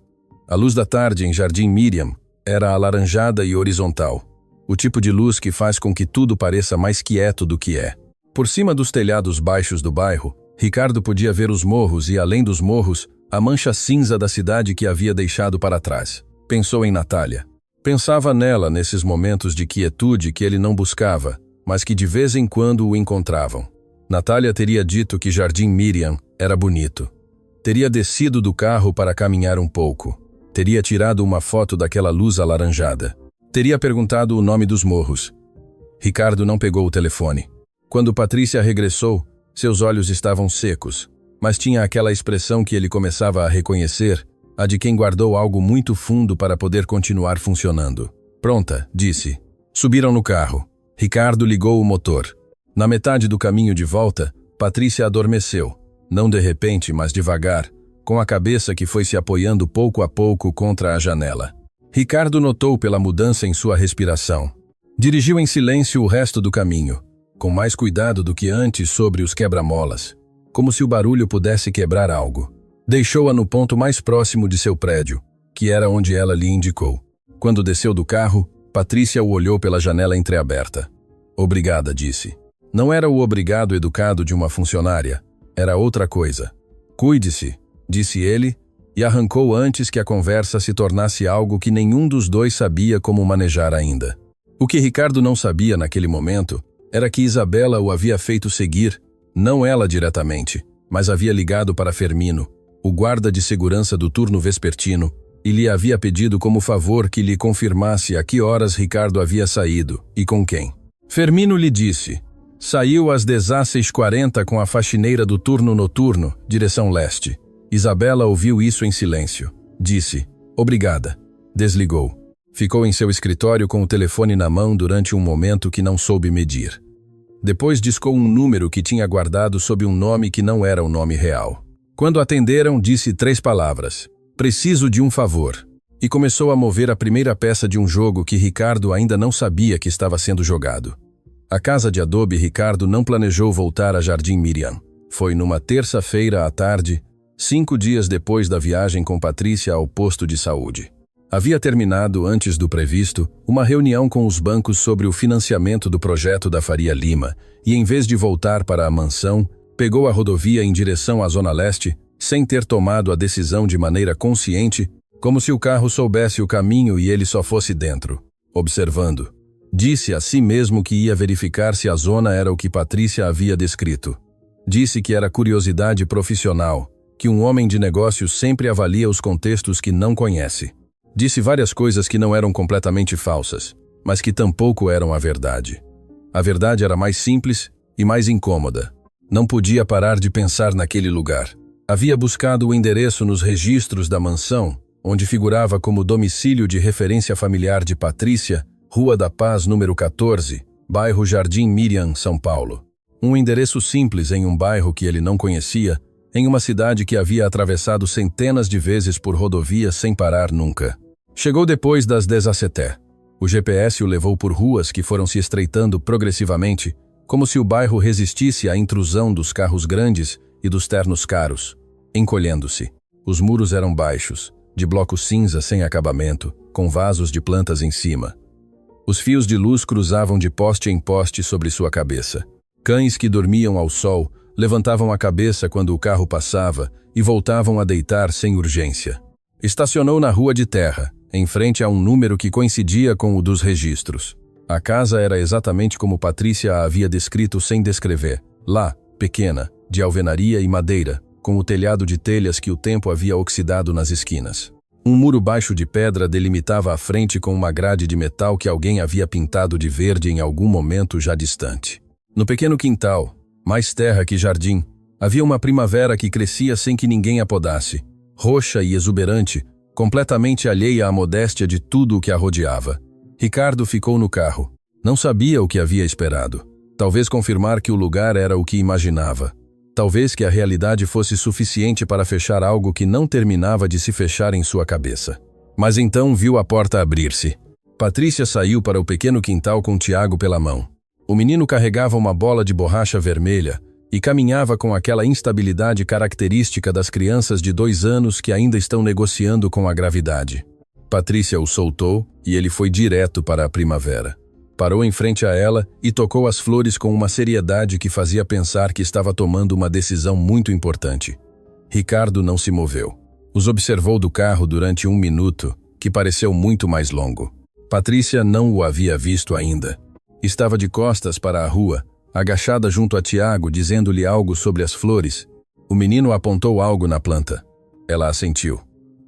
A luz da tarde em Jardim Miriam era alaranjada e horizontal, o tipo de luz que faz com que tudo pareça mais quieto do que é. Por cima dos telhados baixos do bairro, Ricardo podia ver os morros e, além dos morros, a mancha cinza da cidade que havia deixado para trás. Pensou em Natália. Pensava nela nesses momentos de quietude que ele não buscava, mas que de vez em quando o encontravam. Natália teria dito que Jardim Miriam era bonito. Teria descido do carro para caminhar um pouco. Teria tirado uma foto daquela luz alaranjada. Teria perguntado o nome dos morros. Ricardo não pegou o telefone. Quando Patrícia regressou, seus olhos estavam secos, mas tinha aquela expressão que ele começava a reconhecer, a de quem guardou algo muito fundo para poder continuar funcionando. Pronta, disse. Subiram no carro. Ricardo ligou o motor. Na metade do caminho de volta, Patrícia adormeceu. Não de repente, mas devagar, com a cabeça que foi se apoiando pouco a pouco contra a janela. Ricardo notou pela mudança em sua respiração. Dirigiu em silêncio o resto do caminho, com mais cuidado do que antes sobre os quebra-molas, como se o barulho pudesse quebrar algo. Deixou-a no ponto mais próximo de seu prédio, que era onde ela lhe indicou. Quando desceu do carro, Patrícia o olhou pela janela entreaberta. Obrigada, disse. Não era o obrigado educado de uma funcionária, era outra coisa. Cuide-se, disse ele, e arrancou antes que a conversa se tornasse algo que nenhum dos dois sabia como manejar ainda. O que Ricardo não sabia naquele momento era que Isabela o havia feito seguir, não ela diretamente, mas havia ligado para Fermino, o guarda de segurança do turno vespertino, e lhe havia pedido como favor que lhe confirmasse a que horas Ricardo havia saído e com quem. Fermino lhe disse: saiu às 16h40 com a faxineira do turno noturno, direção leste. Isabela ouviu isso em silêncio. Disse: obrigada. Desligou. Ficou em seu escritório com o telefone na mão durante um momento que não soube medir. Depois discou um número que tinha guardado sob um nome que não era o nome real. Quando atenderam, disse 3 palavras: preciso de um favor. E começou a mover a primeira peça de um jogo que Ricardo ainda não sabia que estava sendo jogado. A casa de adobe Ricardo não planejou voltar a Jardim Miriam. Foi numa terça-feira à tarde, 5 dias depois da viagem com Patrícia ao posto de saúde. Havia terminado, antes do previsto, uma reunião com os bancos sobre o financiamento do projeto da Faria Lima e, em vez de voltar para a mansão, pegou a rodovia em direção à Zona Leste, sem ter tomado a decisão de maneira consciente, como se o carro soubesse o caminho e ele só fosse dentro, observando. Disse a si mesmo que ia verificar se a zona era o que Patrícia havia descrito. Disse que era curiosidade profissional, que um homem de negócios sempre avalia os contextos que não conhece. Disse várias coisas que não eram completamente falsas, mas que tampouco eram a verdade. A verdade era mais simples e mais incômoda. Não podia parar de pensar naquele lugar. Havia buscado o endereço nos registros da mansão, onde figurava como domicílio de referência familiar de Patrícia, Rua da Paz, número 14, bairro Jardim Miriam, São Paulo. Um endereço simples em um bairro que ele não conhecia, em uma cidade que havia atravessado centenas de vezes por rodovia sem parar nunca. Chegou depois das 17. O GPS o levou por ruas que foram se estreitando progressivamente, como se o bairro resistisse à intrusão dos carros grandes e dos ternos caros, encolhendo-se. Os muros eram baixos, de bloco cinza sem acabamento, com vasos de plantas em cima. Os fios de luz cruzavam de poste em poste sobre sua cabeça. Cães que dormiam ao sol levantavam a cabeça quando o carro passava e voltavam a deitar sem urgência. Estacionou na rua de terra, em frente a um número que coincidia com o dos registros. A casa era exatamente como Patrícia a havia descrito sem descrever. Lá, pequena, de alvenaria e madeira, com o telhado de telhas que o tempo havia oxidado nas esquinas. Um muro baixo de pedra delimitava a frente com uma grade de metal que alguém havia pintado de verde em algum momento já distante. No pequeno quintal, mais terra que jardim, havia uma primavera que crescia sem que ninguém a podasse, roxa e exuberante, completamente alheia à modéstia de tudo o que a rodeava. Ricardo ficou no carro. Não sabia o que havia esperado. Talvez confirmar que o lugar era o que imaginava. Talvez que a realidade fosse suficiente para fechar algo que não terminava de se fechar em sua cabeça. Mas então viu a porta abrir-se. Patrícia saiu para o pequeno quintal com Tiago pela mão. O menino carregava uma bola de borracha vermelha e caminhava com aquela instabilidade característica das crianças de 2 anos que ainda estão negociando com a gravidade. Patrícia o soltou e ele foi direto para a primavera. Parou em frente a ela e tocou as flores com uma seriedade que fazia pensar que estava tomando uma decisão muito importante. Ricardo não se moveu. Os observou do carro durante 1 minuto, que pareceu muito mais longo. Patrícia não o havia visto ainda. Estava de costas para a rua, agachada junto a Tiago, dizendo-lhe algo sobre as flores. O menino apontou algo na planta. Ela assentiu.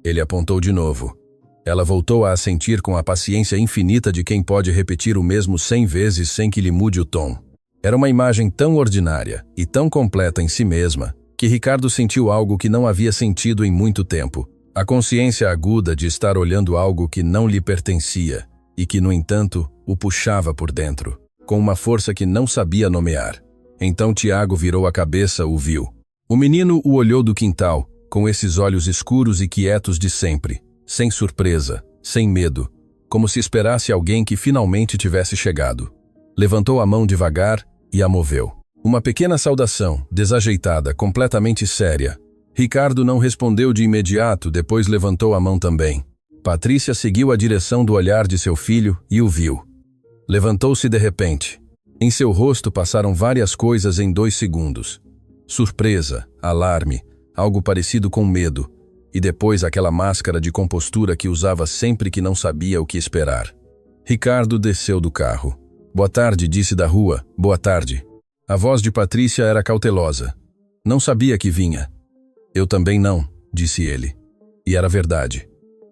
Ele apontou de novo. Ela voltou a assentir com a paciência infinita de quem pode repetir o mesmo 100 vezes sem que lhe mude o tom. Era uma imagem tão ordinária e tão completa em si mesma, que Ricardo sentiu algo que não havia sentido em muito tempo. A consciência aguda de estar olhando algo que não lhe pertencia e que, no entanto, o puxava por dentro, com uma força que não sabia nomear. Então Tiago virou a cabeça, o viu. O menino o olhou do quintal, com esses olhos escuros e quietos de sempre, sem surpresa, sem medo, como se esperasse alguém que finalmente tivesse chegado. Levantou a mão devagar e a moveu. Uma pequena saudação, desajeitada, completamente séria. Ricardo não respondeu de imediato, depois levantou a mão também. Patrícia seguiu a direção do olhar de seu filho e o viu. Levantou-se de repente. Em seu rosto passaram várias coisas em 2 segundos. Surpresa, alarme, algo parecido com medo, e depois aquela máscara de compostura que usava sempre que não sabia o que esperar. Ricardo desceu do carro. "Boa tarde", disse da rua. "Boa tarde." A voz de Patrícia era cautelosa. "Não sabia que vinha." "Eu também não", disse ele. E era verdade.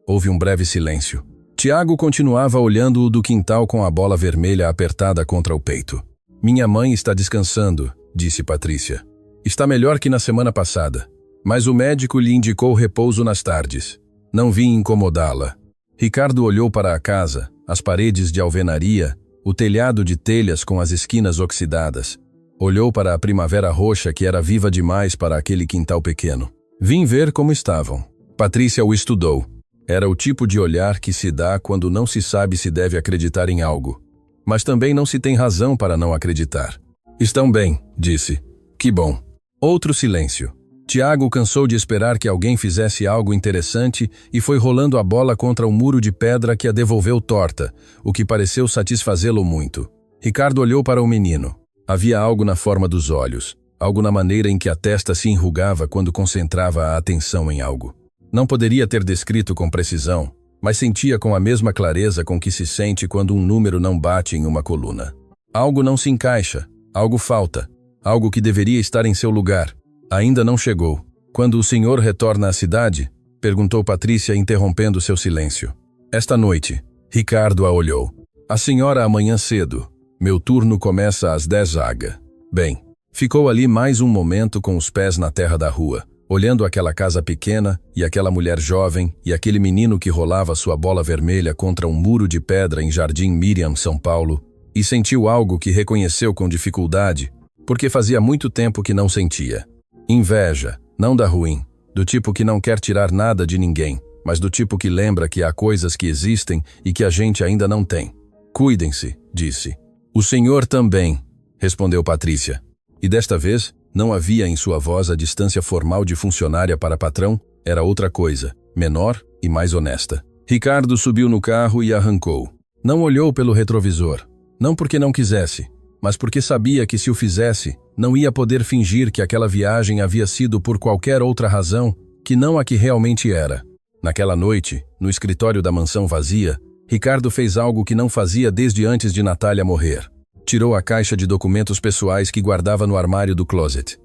Houve um breve silêncio. Tiago continuava olhando-o do quintal com a bola vermelha apertada contra o peito. "Minha mãe está descansando", disse Patrícia. "Está melhor que na semana passada, mas o médico lhe indicou repouso nas tardes. Não vim incomodá-la." Ricardo olhou para a casa, as paredes de alvenaria, o telhado de telhas com as esquinas oxidadas. Olhou para a primavera roxa que era viva demais para aquele quintal pequeno. "Vim ver como estavam." Patrícia o estudou. Era o tipo de olhar que se dá quando não se sabe se deve acreditar em algo. Mas também não se tem razão para não acreditar. "Estão bem", disse. "Que bom." Outro silêncio. Tiago cansou de esperar que alguém fizesse algo interessante e foi rolando a bola contra um muro de pedra que a devolveu torta, o que pareceu satisfazê-lo muito. Ricardo olhou para o menino. Havia algo na forma dos olhos, algo na maneira em que a testa se enrugava quando concentrava a atenção em algo. Não poderia ter descrito com precisão, mas sentia com a mesma clareza com que se sente quando um número não bate em uma coluna. Algo não se encaixa, algo falta, algo que deveria estar em seu lugar. Ainda não chegou. Quando o senhor retorna à cidade? Perguntou Patrícia, interrompendo seu silêncio. Esta noite. Ricardo a olhou. A senhora amanhã cedo. Meu turno começa às 10 h. Bem, ficou ali mais um momento com os pés na terra da rua, olhando aquela casa pequena e aquela mulher jovem e aquele menino que rolava sua bola vermelha contra um muro de pedra em Jardim Miriam, São Paulo, e sentiu algo que reconheceu com dificuldade, porque fazia muito tempo que não sentia. Inveja, não da ruim, do tipo que não quer tirar nada de ninguém, mas do tipo que lembra que há coisas que existem e que a gente ainda não tem. Cuidem-se, disse. O senhor também, respondeu Patrícia. E desta vez, não havia em sua voz a distância formal de funcionária para patrão, era outra coisa, menor e mais honesta. Ricardo subiu no carro e arrancou. Não olhou pelo retrovisor, não porque não quisesse, mas porque sabia que se o fizesse, não ia poder fingir que aquela viagem havia sido por qualquer outra razão que não a que realmente era. Naquela noite, no escritório da mansão vazia, Ricardo fez algo que não fazia desde antes de Natália morrer. Tirou a caixa de documentos pessoais que guardava no armário do closet.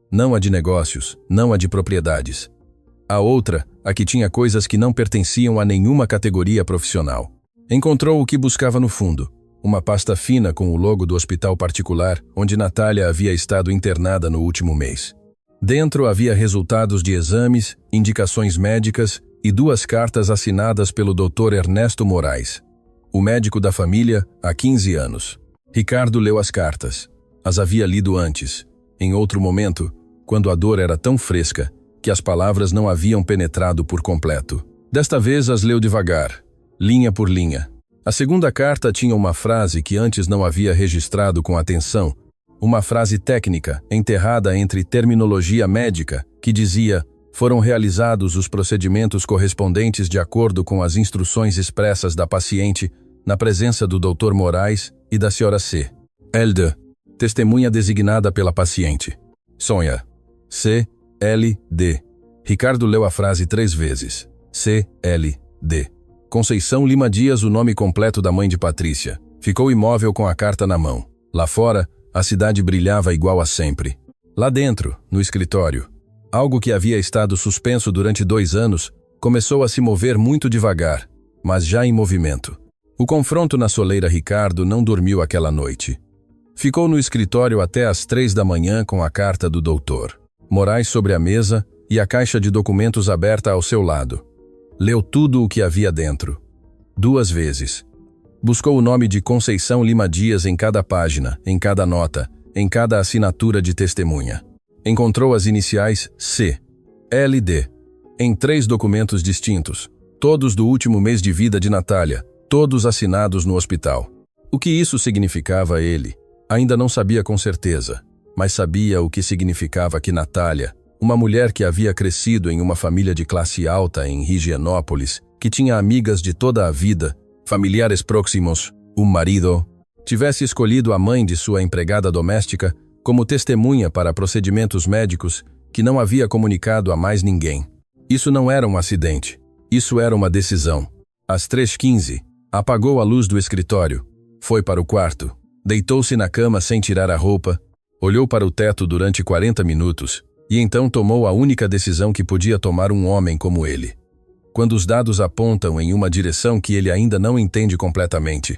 Não a de negócios, não a de propriedades. A outra, a que tinha coisas que não pertenciam a nenhuma categoria profissional. Encontrou o que buscava no fundo. Uma pasta fina com o logo do hospital particular onde Natália havia estado internada no último mês. Dentro havia resultados de exames, indicações médicas e 2 cartas assinadas pelo Dr. Ernesto Moraes, o médico da família há 15 anos. Ricardo leu as cartas. As havia lido antes, em outro momento, quando a dor era tão fresca que as palavras não haviam penetrado por completo. Desta vez as leu devagar, linha por linha. A segunda carta tinha uma frase que antes não havia registrado com atenção, uma frase técnica, enterrada entre terminologia médica, que dizia: foram realizados os procedimentos correspondentes de acordo com as instruções expressas da paciente, na presença do Dr. Moraes e da Sra. C. Elde, testemunha designada pela paciente. Sonha. C. L. D. Ricardo leu a frase 3 vezes. C. L. D. Conceição Lima Dias, o nome completo da mãe de Patrícia. Ficou imóvel com a carta na mão. Lá fora, a cidade brilhava igual a sempre. Lá dentro, no escritório, algo que havia estado suspenso durante 2 anos, começou a se mover muito devagar, mas já em movimento. O confronto na soleira Ricardo não dormiu aquela noite. Ficou no escritório até às 3 da manhã com a carta do doutor Moraes sobre a mesa e a caixa de documentos aberta ao seu lado. Leu tudo o que havia dentro. 2 vezes. Buscou o nome de Conceição Lima Dias em cada página, em cada nota, em cada assinatura de testemunha. Encontrou as iniciais C, L, D, em 3 documentos distintos, todos do último mês de vida de Natália, todos assinados no hospital. O que isso significava ele? Ainda não sabia com certeza, mas sabia o que significava que Natália, uma mulher que havia crescido em uma família de classe alta em Higienópolis, que tinha amigas de toda a vida, familiares próximos, um marido, tivesse escolhido a mãe de sua empregada doméstica como testemunha para procedimentos médicos que não havia comunicado a mais ninguém. Isso não era um acidente. Isso era uma decisão. Às 3h15, apagou a luz do escritório, foi para o quarto, deitou-se na cama sem tirar a roupa, olhou para o teto durante 40 minutos e então tomou a única decisão que podia tomar um homem como ele. Quando os dados apontam em uma direção que ele ainda não entende completamente,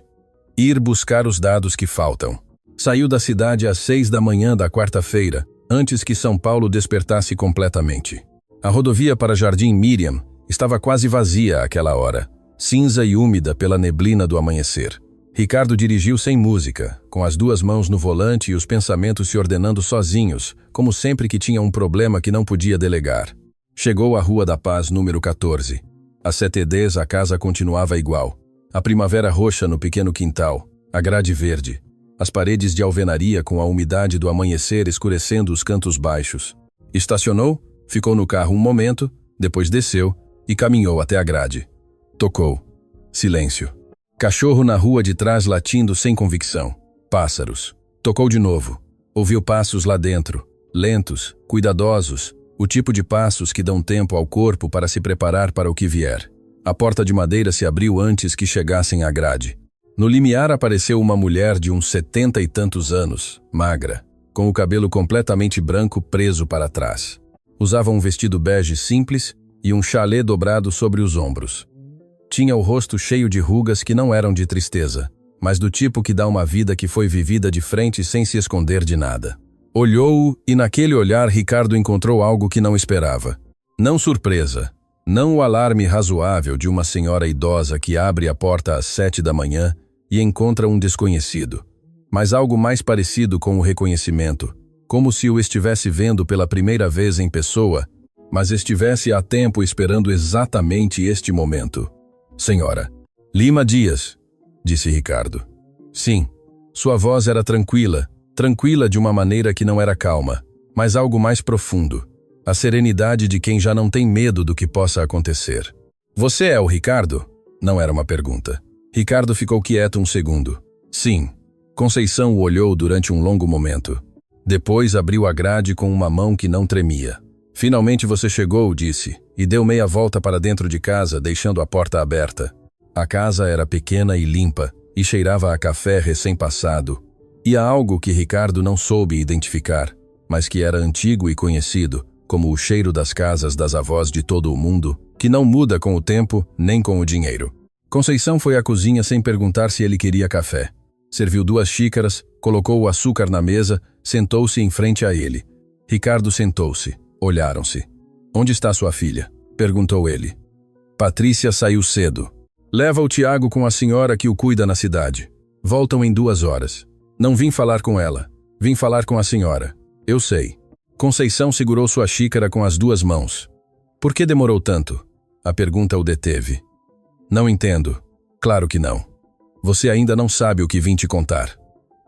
ir buscar os dados que faltam. Saiu da cidade às 6 da manhã da quarta-feira, antes que São Paulo despertasse completamente. A rodovia para Jardim Miriam estava quase vazia àquela hora, cinza e úmida pela neblina do amanhecer. Ricardo dirigiu sem música, com as 2 mãos no volante e os pensamentos se ordenando sozinhos, como sempre que tinha um problema que não podia delegar. Chegou à Rua da Paz, número 14. Às 7h10 a casa continuava igual. A primavera roxa no pequeno quintal, a grade verde, as paredes de alvenaria com a umidade do amanhecer escurecendo os cantos baixos. Estacionou, Ficou no carro um momento, depois desceu e caminhou até a grade. Tocou. Silêncio. Cachorro na rua de trás latindo sem convicção. Pássaros. Tocou de novo. Ouviu passos lá dentro. Lentos, cuidadosos, o tipo de passos que dão tempo ao corpo para se preparar para o que vier. A porta de madeira se abriu antes que chegassem à grade. No limiar apareceu uma mulher de uns 70 e tantos anos, magra, com o cabelo completamente branco preso para trás. Usava um vestido bege simples e um chalé dobrado sobre os ombros. Tinha o rosto cheio de rugas que não eram de tristeza, mas do tipo que dá uma vida que foi vivida de frente sem se esconder de nada. Olhou-o e naquele olhar Ricardo encontrou algo que não esperava. Não surpresa, não o alarme razoável de uma senhora idosa que abre a porta às 7 da manhã e encontra um desconhecido, mas algo mais parecido com o reconhecimento, como se o estivesse vendo pela primeira vez em pessoa, mas estivesse há tempo esperando exatamente este momento. Senhora. Lima Dias, disse Ricardo. Sim, sua voz era tranquila de uma maneira que não era calma, mas algo mais profundo, a serenidade de quem já não tem medo do que possa acontecer. Você é o Ricardo? Não era uma pergunta. Ricardo ficou quieto um segundo. Sim. Conceição o olhou durante um longo momento. Depois abriu a grade com uma mão que não tremia. Finalmente você chegou, disse, e deu meia volta para dentro de casa, deixando a porta aberta. A casa era pequena e limpa, e cheirava a café recém-passado. E a algo que Ricardo não soube identificar, mas que era antigo e conhecido, como o cheiro das casas das avós de todo o mundo, que não muda com o tempo nem com o dinheiro. Conceição foi à cozinha sem perguntar se ele queria café. Serviu 2 xícaras, colocou o açúcar na mesa, sentou-se em frente a ele. Ricardo sentou-se. Olharam-se. Onde está sua filha? Perguntou ele. Patrícia saiu cedo. Leva o Tiago com a senhora que o cuida na cidade. Voltam em 2 horas. Não vim falar com ela. Vim falar com a senhora. Eu sei. Conceição segurou sua xícara com as 2 mãos. Por que demorou tanto? A pergunta o deteve. Não entendo. Claro que não. Você ainda não sabe o que vim te contar.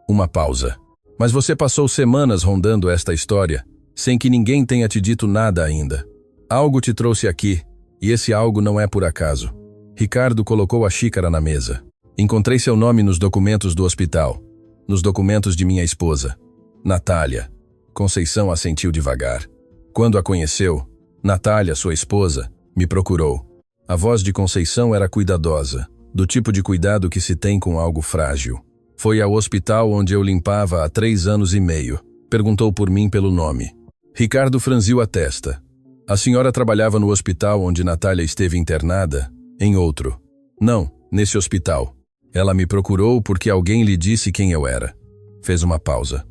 Uma pausa. Mas você passou semanas rondando esta história, sem que ninguém tenha te dito nada ainda. Algo te trouxe aqui, e esse algo não é por acaso. Ricardo colocou a xícara na mesa. Encontrei seu nome nos documentos do hospital. Nos documentos de minha esposa. Natália. Conceição assentiu devagar. Quando a conheceu, Natália, sua esposa, me procurou. A voz de Conceição era cuidadosa, do tipo de cuidado que se tem com algo frágil. Foi ao hospital onde eu limpava há 3 anos e meio. Perguntou por mim pelo nome. Ricardo franziu a testa. A senhora trabalhava no hospital onde Natália esteve internada? Em outro. Não, nesse hospital. Ela me procurou porque alguém lhe disse quem eu era. Fez uma pausa.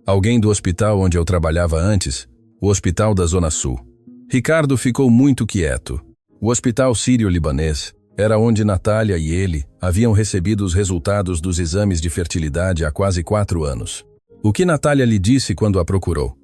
Alguém do hospital onde eu trabalhava antes? O hospital da Zona Sul. Ricardo ficou muito quieto. O hospital sírio-libanês era onde Natália e ele haviam recebido os resultados dos exames de fertilidade há quase 4 anos. O que Natália lhe disse quando a procurou?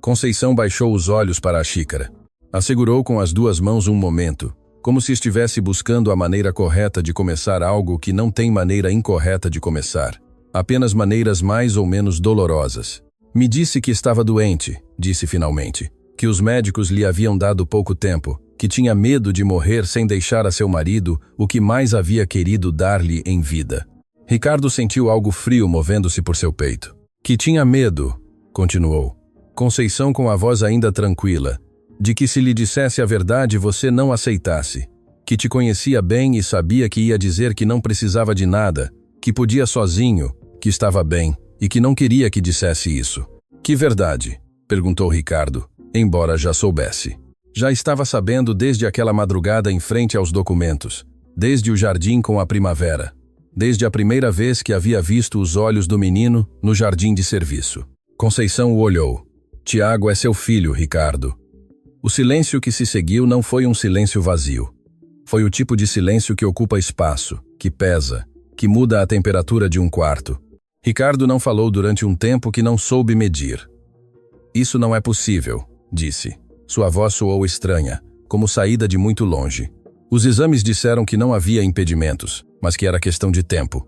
Conceição baixou os olhos para a xícara. A segurou com as 2 mãos um momento, como se estivesse buscando a maneira correta de começar algo que não tem maneira incorreta de começar. Apenas maneiras mais ou menos dolorosas. Me disse que estava doente, disse finalmente, que os médicos lhe haviam dado pouco tempo, que tinha medo de morrer sem deixar a seu marido o que mais havia querido dar-lhe em vida. Ricardo sentiu algo frio movendo-se por seu peito. Que tinha medo, continuou. Conceição com a voz ainda tranquila, de que se lhe dissesse a verdade você não aceitasse, que te conhecia bem e sabia que ia dizer que não precisava de nada, que podia sozinho, que estava bem e que não queria que dissesse isso. Que verdade? Perguntou Ricardo, embora já soubesse. Já estava sabendo desde aquela madrugada em frente aos documentos, desde o jardim com a primavera, desde a primeira vez que havia visto os olhos do menino no jardim de serviço. Conceição o olhou. Tiago é seu filho, Ricardo. O silêncio que se seguiu não foi um silêncio vazio. Foi o tipo de silêncio que ocupa espaço, que pesa, que muda a temperatura de um quarto. Ricardo não falou durante um tempo que não soube medir. Isso não é possível, disse. Sua voz soou estranha, como saída de muito longe. Os exames disseram que não havia impedimentos, mas que era questão de tempo.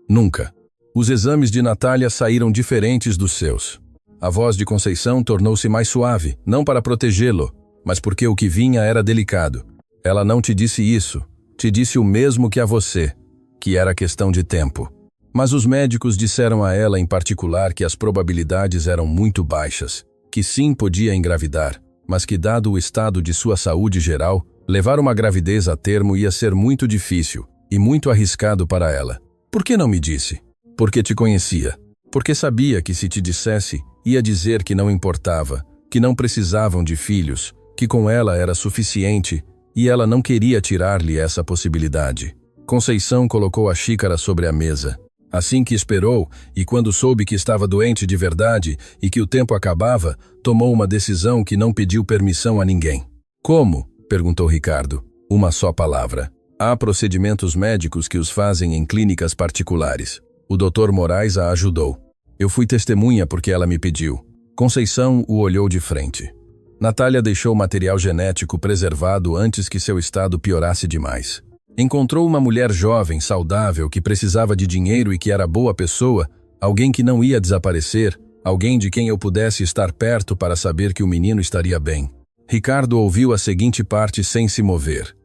Nunca. Os exames de Natália saíram diferentes dos seus. A voz de Conceição tornou-se mais suave, não para protegê-lo, mas porque o que vinha era delicado. Ela não te disse isso, te disse o mesmo que a você, que era questão de tempo. Mas os médicos disseram a ela em particular que as probabilidades eram muito baixas, que sim podia engravidar, mas que dado o estado de sua saúde geral, levar uma gravidez a termo ia ser muito difícil e muito arriscado para ela. Por que não me disse? Porque te conhecia. Porque sabia que se te dissesse, ia dizer que não importava, que não precisavam de filhos, que com ela era suficiente e ela não queria tirar-lhe essa possibilidade. Conceição colocou a xícara sobre a mesa. Assim que esperou, e quando soube que estava doente de verdade e que o tempo acabava, tomou uma decisão que não pediu permissão a ninguém. Como? Perguntou Ricardo. Uma só palavra. Há procedimentos médicos que os fazem em clínicas particulares. O Dr. Moraes a ajudou. Eu fui testemunha porque ela me pediu. Conceição o olhou de frente. Natália deixou material genético preservado antes que seu estado piorasse demais. Encontrou uma mulher jovem, saudável, que precisava de dinheiro e que era boa pessoa, alguém que não ia desaparecer, alguém de quem eu pudesse estar perto para saber que o menino estaria bem. Ricardo ouviu a seguinte parte sem se mover.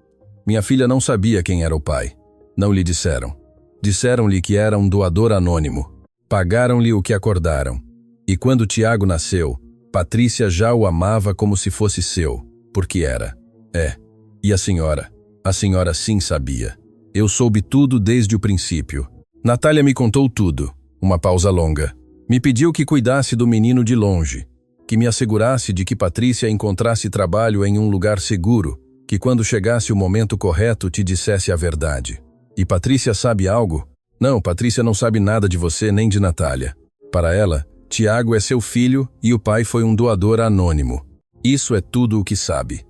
Minha filha não sabia quem era o pai. Não lhe disseram. Disseram-lhe que era um doador anônimo. Pagaram-lhe o que acordaram. E quando Tiago nasceu, Patrícia já o amava como se fosse seu, porque era. E a senhora? A senhora sim sabia. Eu soube tudo desde o princípio. Natália me contou tudo. Uma pausa longa. Me pediu que cuidasse do menino de longe, que me assegurasse de que Patrícia encontrasse trabalho em um lugar seguro, que quando chegasse o momento correto te dissesse a verdade. E Patrícia sabe algo? Não, Patrícia não sabe nada de você nem de Natália. Para ela, Tiago é seu filho e o pai foi um doador anônimo. Isso é tudo o que sabe.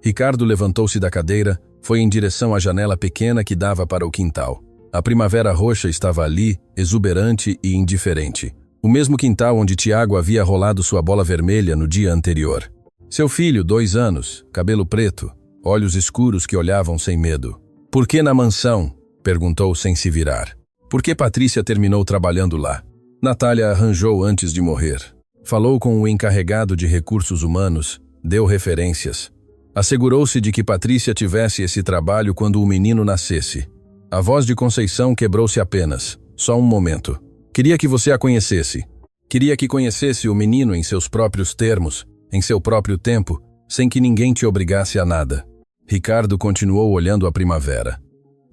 Ricardo levantou-se da cadeira, foi em direção à janela pequena que dava para o quintal. A primavera roxa estava ali, exuberante e indiferente. O mesmo quintal onde Tiago havia rolado sua bola vermelha no dia anterior. Seu filho, 2 anos, cabelo preto, olhos escuros que olhavam sem medo. Por que na mansão? Perguntou sem se virar. Por que Patrícia terminou trabalhando lá? Natália arranjou antes de morrer. Falou com o encarregado de recursos humanos, deu referências. Assegurou-se de que Patrícia tivesse esse trabalho quando o menino nascesse. A voz de Conceição quebrou-se apenas. Só um momento. Queria que você a conhecesse. Queria que conhecesse o menino em seus próprios termos, em seu próprio tempo, sem que ninguém te obrigasse a nada. Ricardo continuou olhando a primavera.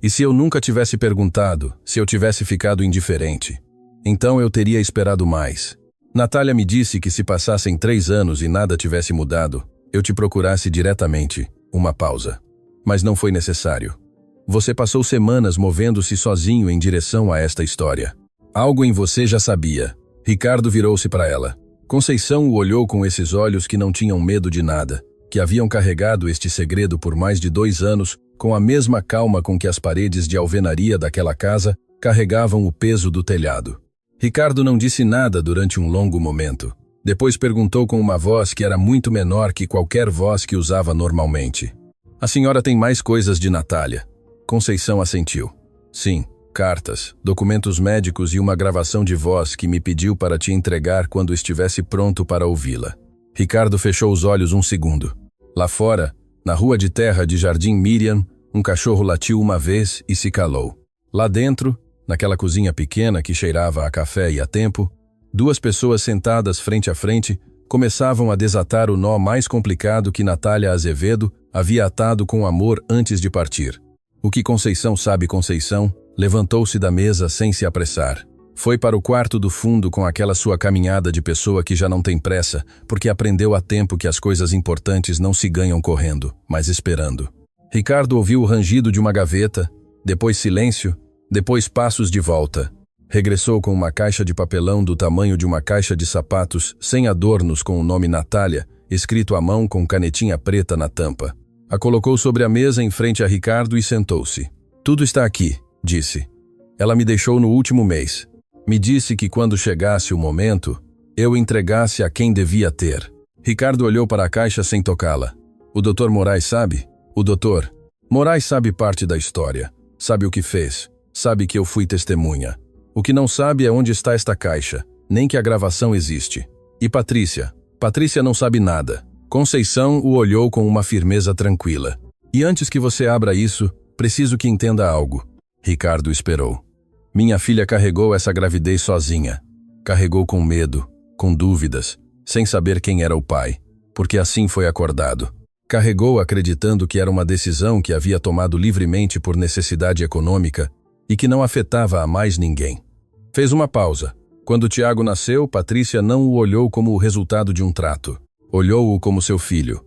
E se eu nunca tivesse perguntado, se eu tivesse ficado indiferente? Então eu teria esperado mais. Natália me disse que se passassem 3 anos e nada tivesse mudado, eu te procurasse diretamente. Uma pausa. Mas não foi necessário. Você passou semanas movendo-se sozinho em direção a esta história. Algo em você já sabia. Ricardo virou-se para ela. Conceição o olhou com esses olhos que não tinham medo de nada, que haviam carregado este segredo por mais de 2 anos, com a mesma calma com que as paredes de alvenaria daquela casa carregavam o peso do telhado. Ricardo não disse nada durante um longo momento. Depois perguntou com uma voz que era muito menor que qualquer voz que usava normalmente. A senhora tem mais coisas de Natália? Conceição assentiu. Sim, cartas, documentos médicos e uma gravação de voz que me pediu para te entregar quando estivesse pronto para ouvi-la. Ricardo fechou os olhos um segundo. Lá fora, na rua de terra de Jardim Miriam, um cachorro latiu uma vez e se calou. Lá dentro, naquela cozinha pequena que cheirava a café e a tempo, 2 pessoas sentadas frente a frente começavam a desatar o nó mais complicado que Natália Azevedo havia atado com amor antes de partir. O que Conceição sabe, Conceição, levantou-se da mesa sem se apressar. Foi para o quarto do fundo com aquela sua caminhada de pessoa que já não tem pressa, porque aprendeu a tempo que as coisas importantes não se ganham correndo, mas esperando. Ricardo ouviu o rangido de uma gaveta, depois silêncio, depois passos de volta. Regressou com uma caixa de papelão do tamanho de uma caixa de sapatos, sem adornos com o nome Natália, escrito à mão com canetinha preta na tampa. A colocou sobre a mesa em frente a Ricardo e sentou-se. Tudo está aqui, disse. Ela me deixou no último mês. Me disse que quando chegasse o momento, eu entregasse a quem devia ter. Ricardo olhou para a caixa sem tocá-la. O Dr. Moraes sabe? O doutor Moraes sabe parte da história. Sabe o que fez. Sabe que eu fui testemunha. O que não sabe é onde está esta caixa, nem que a gravação existe. E Patrícia? Patrícia não sabe nada. Conceição o olhou com uma firmeza tranquila. E antes que você abra isso, preciso que entenda algo. Ricardo esperou. Minha filha carregou essa gravidez sozinha. Carregou com medo, com dúvidas, sem saber quem era o pai, porque assim foi acordado. Carregou acreditando que era uma decisão que havia tomado livremente por necessidade econômica e que não afetava a mais ninguém. Fez uma pausa. Quando Tiago nasceu, Patrícia não o olhou como o resultado de um trato. Olhou-o como seu filho.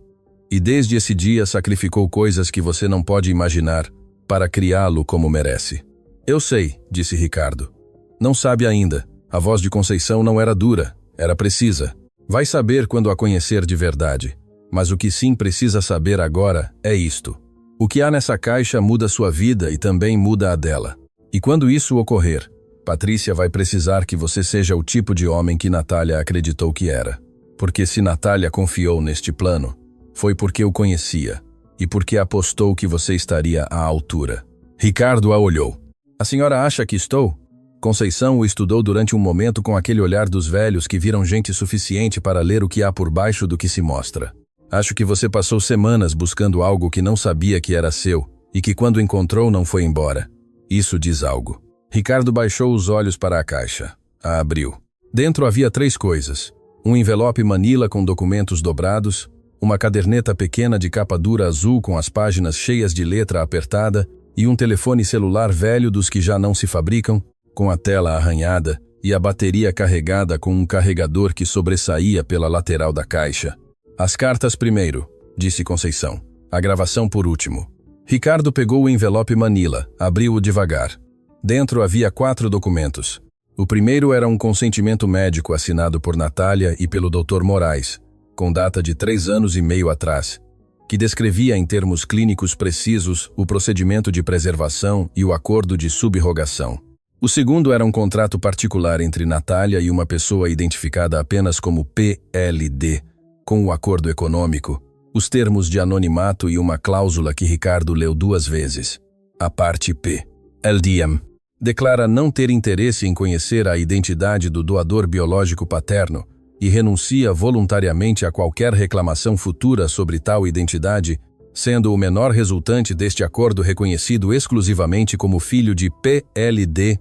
E desde esse dia sacrificou coisas que você não pode imaginar para criá-lo como merece. Eu sei, disse Ricardo. Não sabe ainda. A voz de Conceição não era dura, era precisa. Vai saber quando a conhecer de verdade. Mas o que sim precisa saber agora é isto. O que há nessa caixa muda sua vida e também muda a dela. E quando isso ocorrer, Patrícia vai precisar que você seja o tipo de homem que Natália acreditou que era. Porque se Natália confiou neste plano, foi porque o conhecia e porque apostou que você estaria à altura. Ricardo a olhou. A senhora acha que estou? Conceição o estudou durante um momento com aquele olhar dos velhos que viram gente suficiente para ler o que há por baixo do que se mostra. Acho que você passou semanas buscando algo que não sabia que era seu e que quando encontrou não foi embora. Isso diz algo. Ricardo baixou os olhos para a caixa. A abriu. Dentro havia 3 coisas. Um envelope manila com documentos dobrados, uma caderneta pequena de capa dura azul com as páginas cheias de letra apertada e um telefone celular velho dos que já não se fabricam, com a tela arranhada e a bateria carregada com um carregador que sobressaía pela lateral da caixa. As cartas primeiro, disse Conceição. A gravação por último. Ricardo pegou o envelope manila, abriu-o devagar. Dentro havia 4 documentos. O primeiro era um consentimento médico assinado por Natália e pelo Dr. Moraes, com data de 3 anos e meio atrás, que descrevia em termos clínicos precisos o procedimento de preservação e o acordo de subrogação. O segundo era um contrato particular entre Natália e uma pessoa identificada apenas como PLD, com o acordo econômico, os termos de anonimato e uma cláusula que Ricardo leu 2 vezes. A parte P. LDM. Declara não ter interesse em conhecer a identidade do doador biológico paterno e renuncia voluntariamente a qualquer reclamação futura sobre tal identidade, sendo o menor resultante deste acordo reconhecido exclusivamente como filho de PLD.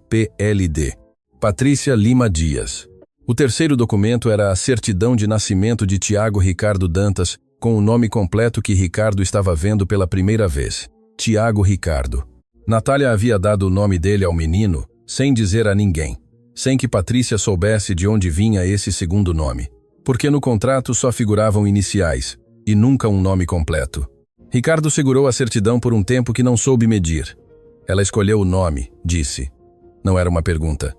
Patrícia Lima Dias. O terceiro documento era a certidão de nascimento de Tiago Ricardo Dantas, com o nome completo que Ricardo estava vendo pela primeira vez. Tiago Ricardo. Natália havia dado o nome dele ao menino, sem dizer a ninguém, sem que Patrícia soubesse de onde vinha esse segundo nome, porque no contrato só figuravam iniciais, e nunca um nome completo. Ricardo segurou a certidão por um tempo que não soube medir. Ela escolheu o nome, disse. Não era uma pergunta.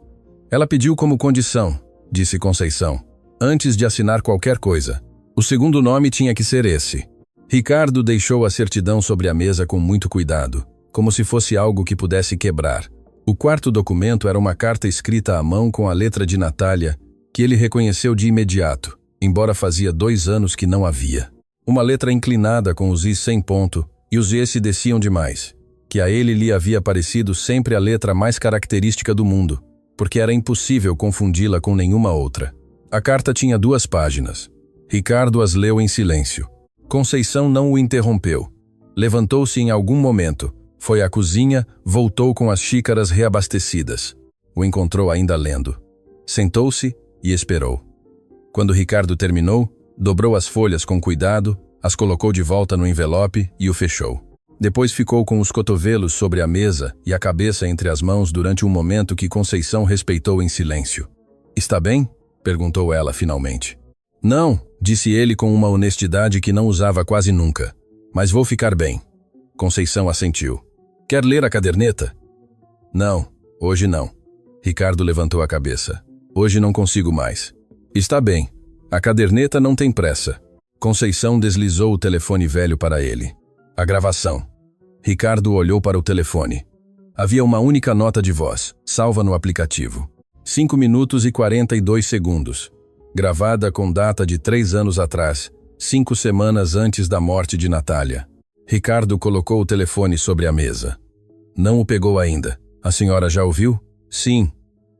Ela pediu como condição, disse Conceição, antes de assinar qualquer coisa. O segundo nome tinha que ser esse. Ricardo deixou a certidão sobre a mesa com muito cuidado, como se fosse algo que pudesse quebrar. O quarto documento era uma carta escrita à mão com a letra de Natália, que ele reconheceu de imediato, embora fazia 2 anos que não havia. Uma letra inclinada com os is sem ponto, e os s desciam demais, que a ele lhe havia parecido sempre a letra mais característica do mundo, porque era impossível confundi-la com nenhuma outra. A carta tinha 2 páginas. Ricardo as leu em silêncio. Conceição não o interrompeu. Levantou-se em algum momento, foi à cozinha, voltou com as xícaras reabastecidas. O encontrou ainda lendo. Sentou-se e esperou. Quando Ricardo terminou, dobrou as folhas com cuidado, as colocou de volta no envelope e o fechou. Depois ficou com os cotovelos sobre a mesa e a cabeça entre as mãos durante um momento que Conceição respeitou em silêncio. "Está bem?" perguntou ela finalmente. "Não", disse ele com uma honestidade que não usava quase nunca. "Mas vou ficar bem." Conceição assentiu. "Quer ler a caderneta?" "Não, hoje não." Ricardo levantou a cabeça. "Hoje não consigo mais." "Está bem. A caderneta não tem pressa." Conceição deslizou o telefone velho para ele. A gravação. Ricardo olhou para o telefone. Havia uma única nota de voz, salva no aplicativo. 5 minutos e 42 segundos. Gravada com data de 3 anos atrás, 5 semanas antes da morte de Natália. Ricardo colocou o telefone sobre a mesa. "Não o pegou ainda. A senhora já ouviu?" "Sim."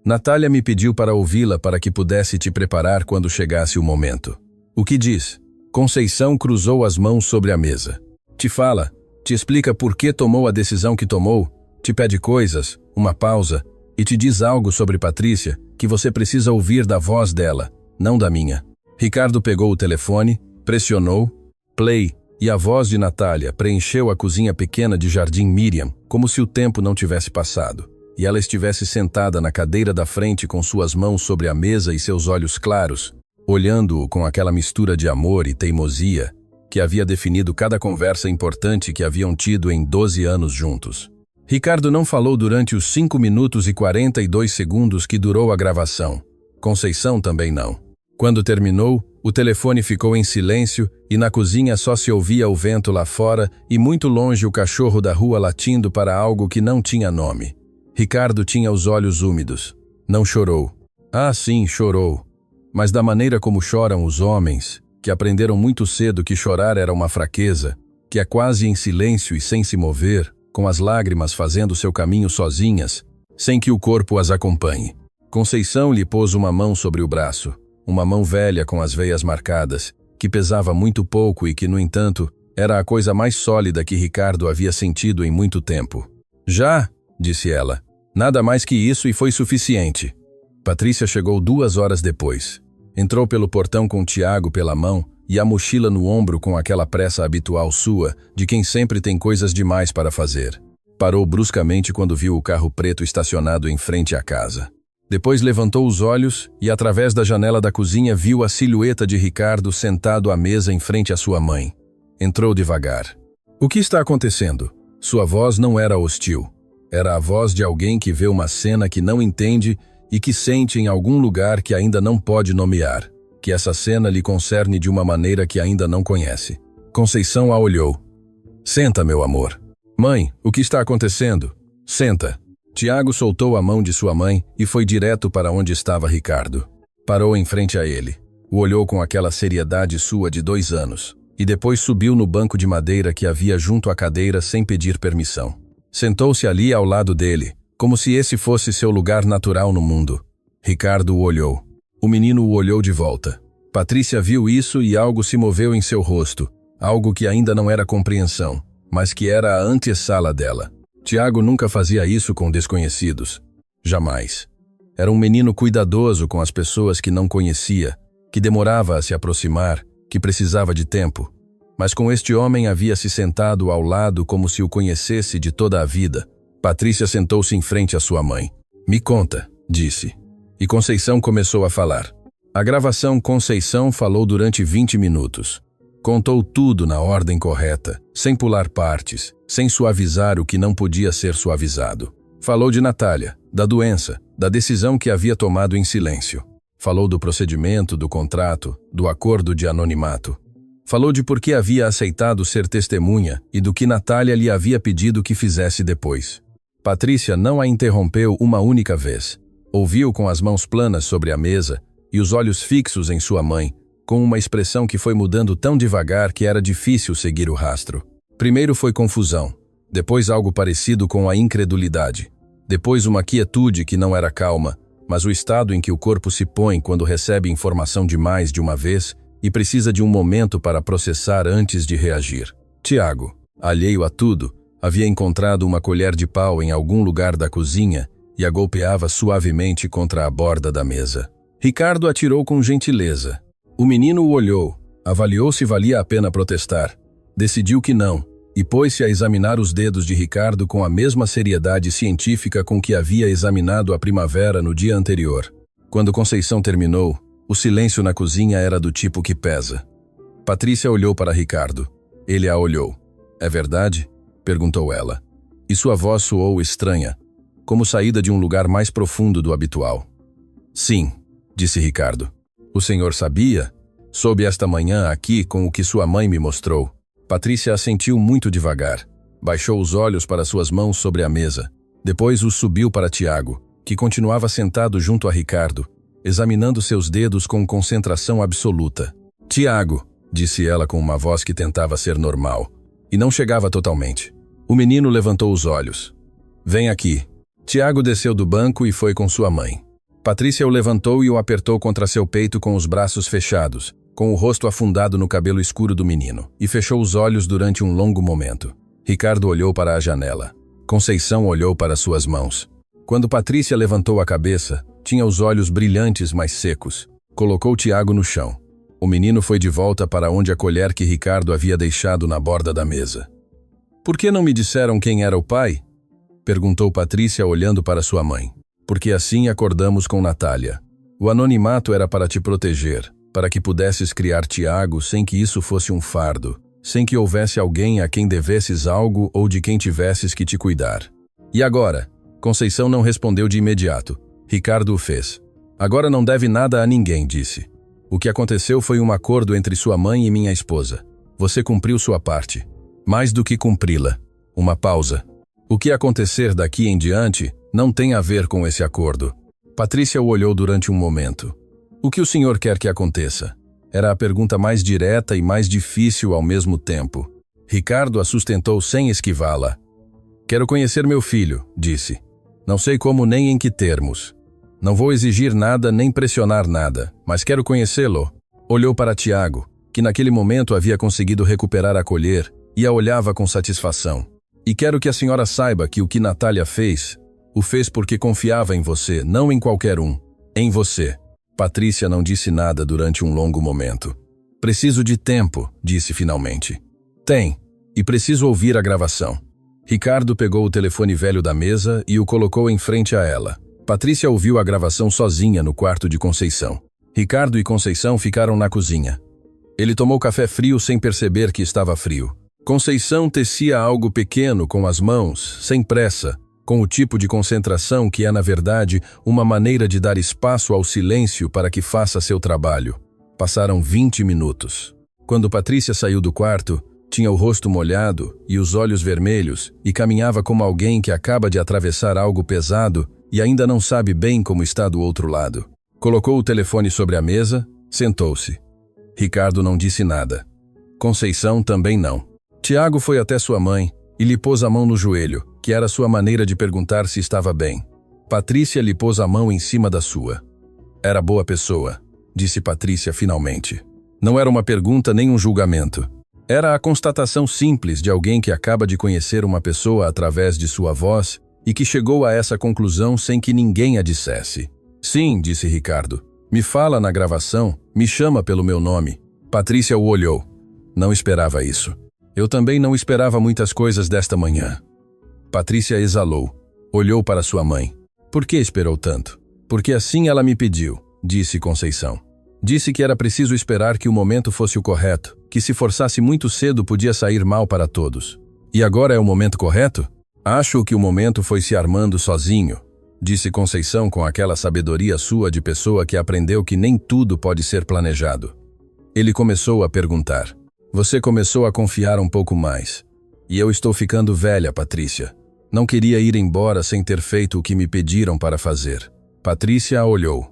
Natália me pediu para ouvi-la para que pudesse te preparar quando chegasse o momento. O que diz? Conceição cruzou as mãos sobre a mesa. Te fala, te explica por que tomou a decisão que tomou, te pede coisas, uma pausa, e te diz algo sobre Patrícia que você precisa ouvir da voz dela, não da minha. Ricardo pegou o telefone, pressionou, play, e a voz de Natália preencheu a cozinha pequena de Jardim Miriam, como se o tempo não tivesse passado, e ela estivesse sentada na cadeira da frente com suas mãos sobre a mesa e seus olhos claros, olhando-o com aquela mistura de amor e teimosia que havia definido cada conversa importante que haviam tido em 12 anos juntos. Ricardo não falou durante os 5 minutos e 42 segundos que durou a gravação. Conceição também não. Quando terminou, o telefone ficou em silêncio e na cozinha só se ouvia o vento lá fora e muito longe o cachorro da rua latindo para algo que não tinha nome. Ricardo tinha os olhos úmidos. Não chorou. Ah, sim, chorou. Mas da maneira como choram os homens, que aprenderam muito cedo que chorar era uma fraqueza, que é quase em silêncio e sem se mover, com as lágrimas fazendo seu caminho sozinhas, sem que o corpo as acompanhe. Conceição lhe pôs uma mão sobre o braço, uma mão velha com as veias marcadas, que pesava muito pouco e que, no entanto, era a coisa mais sólida que Ricardo havia sentido em muito tempo. Já, disse ela, nada mais que isso e foi suficiente. Patrícia chegou 2 horas depois. Entrou pelo portão com Tiago pela mão e a mochila no ombro com aquela pressa habitual sua, de quem sempre tem coisas demais para fazer. Parou bruscamente quando viu o carro preto estacionado em frente à casa. Depois levantou os olhos e, através da janela da cozinha, viu a silhueta de Ricardo sentado à mesa em frente à sua mãe. Entrou devagar. O que está acontecendo? Sua voz não era hostil. Era a voz de alguém que vê uma cena que não entende e que sente em algum lugar que ainda não pode nomear, que essa cena lhe concerne de uma maneira que ainda não conhece. Conceição a olhou. Senta, meu amor. Mãe, o que está acontecendo? Senta. Tiago soltou a mão de sua mãe e foi direto para onde estava Ricardo. Parou em frente a ele. O olhou com aquela seriedade sua de 2 anos, e depois subiu no banco de madeira que havia junto à cadeira sem pedir permissão. Sentou-se ali ao lado dele, como se esse fosse seu lugar natural no mundo. Ricardo o olhou. O menino o olhou de volta. Patrícia viu isso e algo se moveu em seu rosto, algo que ainda não era compreensão, mas que era a antessala dela. Tiago nunca fazia isso com desconhecidos. Jamais. Era um menino cuidadoso com as pessoas que não conhecia, que demorava a se aproximar, que precisava de tempo. Mas com este homem havia se sentado ao lado como se o conhecesse de toda a vida. Patrícia sentou-se em frente à sua mãe. Me conta, disse. E Conceição começou a falar. A gravação Conceição falou durante 20 minutos. Contou tudo na ordem correta, sem pular partes, sem suavizar o que não podia ser suavizado. Falou de Natália, da doença, da decisão que havia tomado em silêncio. Falou do procedimento, do contrato, do acordo de anonimato. Falou de por que havia aceitado ser testemunha e do que Natália lhe havia pedido que fizesse depois. Patrícia não a interrompeu uma única vez. Ouviu com as mãos planas sobre a mesa e os olhos fixos em sua mãe, com uma expressão que foi mudando tão devagar que era difícil seguir o rastro. Primeiro foi confusão, depois algo parecido com a incredulidade, depois uma quietude que não era calma, mas o estado em que o corpo se põe quando recebe informação demais de uma vez e precisa de um momento para processar antes de reagir. Tiago, alheio a tudo, havia encontrado uma colher de pau em algum lugar da cozinha e a golpeava suavemente contra a borda da mesa. Ricardo atirou com gentileza. O menino o olhou, avaliou se valia a pena protestar. Decidiu que não, e pôs-se a examinar os dedos de Ricardo com a mesma seriedade científica com que havia examinado a primavera no dia anterior. Quando Conceição terminou, o silêncio na cozinha era do tipo que pesa. Patrícia olhou para Ricardo. Ele a olhou. É verdade? Perguntou ela. E sua voz soou estranha, como saída de um lugar mais profundo do habitual. Sim, disse Ricardo. O senhor sabia? Soube esta manhã aqui com o que sua mãe me mostrou. Patrícia assentiu muito devagar. Baixou os olhos para suas mãos sobre a mesa. Depois os subiu para Tiago, que continuava sentado junto a Ricardo, examinando seus dedos com concentração absoluta. Tiago, disse ela com uma voz que tentava ser normal, e não chegava totalmente. O menino levantou os olhos. Vem aqui. Tiago desceu do banco e foi com sua mãe. Patrícia o levantou e o apertou contra seu peito com os braços fechados, com o rosto afundado no cabelo escuro do menino, e fechou os olhos durante um longo momento. Ricardo olhou para a janela. Conceição olhou para suas mãos. Quando Patrícia levantou a cabeça, tinha os olhos brilhantes, mas secos. Colocou Tiago no chão. O menino foi de volta para onde a colher que Ricardo havia deixado na borda da mesa. «Por que não me disseram quem era o pai?» perguntou Patrícia olhando para sua mãe. «Porque assim acordamos com Natália. O anonimato era para te proteger, para que pudesses criar Tiago sem que isso fosse um fardo, sem que houvesse alguém a quem devesses algo ou de quem tivesses que te cuidar. E agora?» Conceição não respondeu de imediato. Ricardo o fez. «Agora não deve nada a ninguém», disse. «O que aconteceu foi um acordo entre sua mãe e minha esposa. Você cumpriu sua parte. Mais do que cumpri-la. Uma pausa. O que acontecer daqui em diante não tem a ver com esse acordo». Patrícia o olhou durante um momento. «O que o senhor quer que aconteça?» Era a pergunta mais direta e mais difícil ao mesmo tempo. Ricardo a sustentou sem esquivá-la. «Quero conhecer meu filho», disse. «Não sei como nem em que termos. Não vou exigir nada nem pressionar nada, mas quero conhecê-lo». Olhou para Tiago, que naquele momento havia conseguido recuperar a colher, e a olhava com satisfação. «E quero que a senhora saiba que o que Natália fez, o fez porque confiava em você, não em qualquer um. Em você». Patrícia não disse nada durante um longo momento. «Preciso de tempo», disse finalmente. «Tem, e preciso ouvir a gravação». Ricardo pegou o telefone velho da mesa e o colocou em frente a ela. Patrícia ouviu a gravação sozinha no quarto de Conceição. Ricardo e Conceição ficaram na cozinha. Ele tomou café frio sem perceber que estava frio. Conceição tecia algo pequeno com as mãos, sem pressa, com o tipo de concentração que é, na verdade, uma maneira de dar espaço ao silêncio para que faça seu trabalho. Passaram 20 minutos. Quando Patrícia saiu do quarto, tinha o rosto molhado e os olhos vermelhos e caminhava como alguém que acaba de atravessar algo pesado e ainda não sabe bem como está do outro lado. Colocou o telefone sobre a mesa, sentou-se. Ricardo não disse nada. Conceição também não. Tiago foi até sua mãe e lhe pôs a mão no joelho, que era sua maneira de perguntar se estava bem. Patrícia lhe pôs a mão em cima da sua. «Era boa pessoa», disse Patrícia finalmente. Não era uma pergunta nem um julgamento. Era a constatação simples de alguém que acaba de conhecer uma pessoa através de sua voz e que chegou a essa conclusão sem que ninguém a dissesse. «Sim», disse Ricardo. «Me fala na gravação, me chama pelo meu nome». Patrícia o olhou. Não esperava isso. «Eu também não esperava muitas coisas desta manhã». Patrícia exalou. Olhou para sua mãe. «Por que esperou tanto?» «Porque assim ela me pediu», disse Conceição. «Disse que era preciso esperar que o momento fosse o correto, que se forçasse muito cedo podia sair mal para todos. E agora é o momento correto? Acho que o momento foi se armando sozinho», disse Conceição com aquela sabedoria sua de pessoa que aprendeu que nem tudo pode ser planejado. Ele começou a perguntar. «Você começou a confiar um pouco mais. E eu estou ficando velha, Patrícia. Não queria ir embora sem ter feito o que me pediram para fazer». Patrícia a olhou.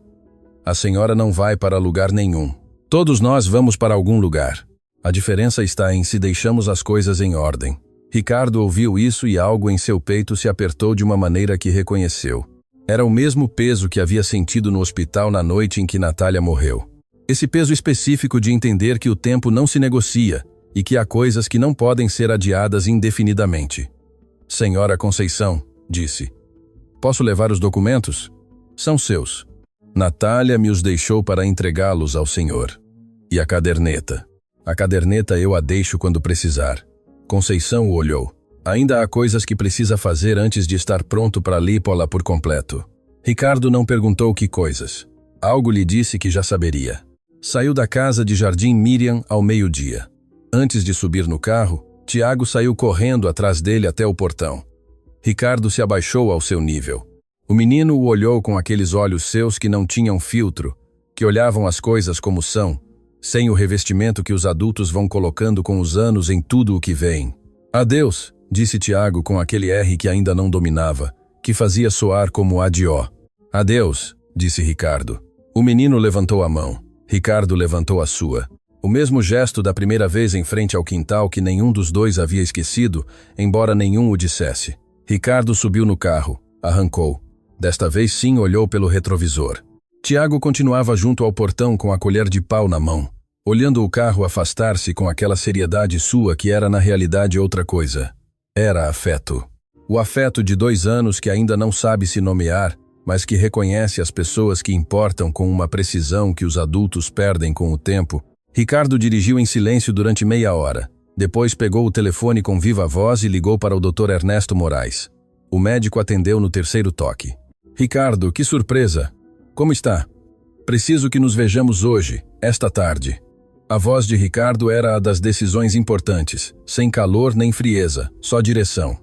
«A senhora não vai para lugar nenhum. Todos nós vamos para algum lugar. A diferença está em se deixamos as coisas em ordem». Ricardo ouviu isso e algo em seu peito se apertou de uma maneira que reconheceu. Era o mesmo peso que havia sentido no hospital na noite em que Natália morreu. Esse peso específico de entender que o tempo não se negocia e que há coisas que não podem ser adiadas indefinidamente. «Senhora Conceição», disse. «Posso levar os documentos? São seus. Natália me os deixou para entregá-los ao senhor. E a caderneta? A caderneta eu a deixo quando precisar». Conceição o olhou. Ainda há coisas que precisa fazer antes de estar pronto para lípola por completo. Ricardo não perguntou que coisas. Algo lhe disse que já saberia. Saiu da casa de Jardim Miriam ao meio-dia. Antes de subir no carro, Tiago saiu correndo atrás dele até o portão. Ricardo se abaixou ao seu nível. O menino o olhou com aqueles olhos seus que não tinham filtro, que olhavam as coisas como são, sem o revestimento que os adultos vão colocando com os anos em tudo o que veem. «Adeus», disse Tiago com aquele R que ainda não dominava, que fazia soar como adió. «Adeus», disse Ricardo. O menino levantou a mão. Ricardo levantou a sua. O mesmo gesto da primeira vez em frente ao quintal que nenhum dos dois havia esquecido, embora nenhum o dissesse. Ricardo subiu no carro. Arrancou. Desta vez sim olhou pelo retrovisor. Tiago continuava junto ao portão com a colher de pau na mão, olhando o carro afastar-se com aquela seriedade sua que era na realidade outra coisa. Era afeto. O afeto de 2 anos que ainda não sabe se nomear, mas que reconhece as pessoas que importam com uma precisão que os adultos perdem com o tempo. Ricardo dirigiu em silêncio durante meia hora. Depois pegou o telefone com viva voz e ligou para o Dr. Ernesto Moraes. O médico atendeu no 3º toque. Ricardo, que surpresa! Como está? Preciso que nos vejamos hoje, esta tarde. A voz de Ricardo era a das decisões importantes, sem calor nem frieza, só direção.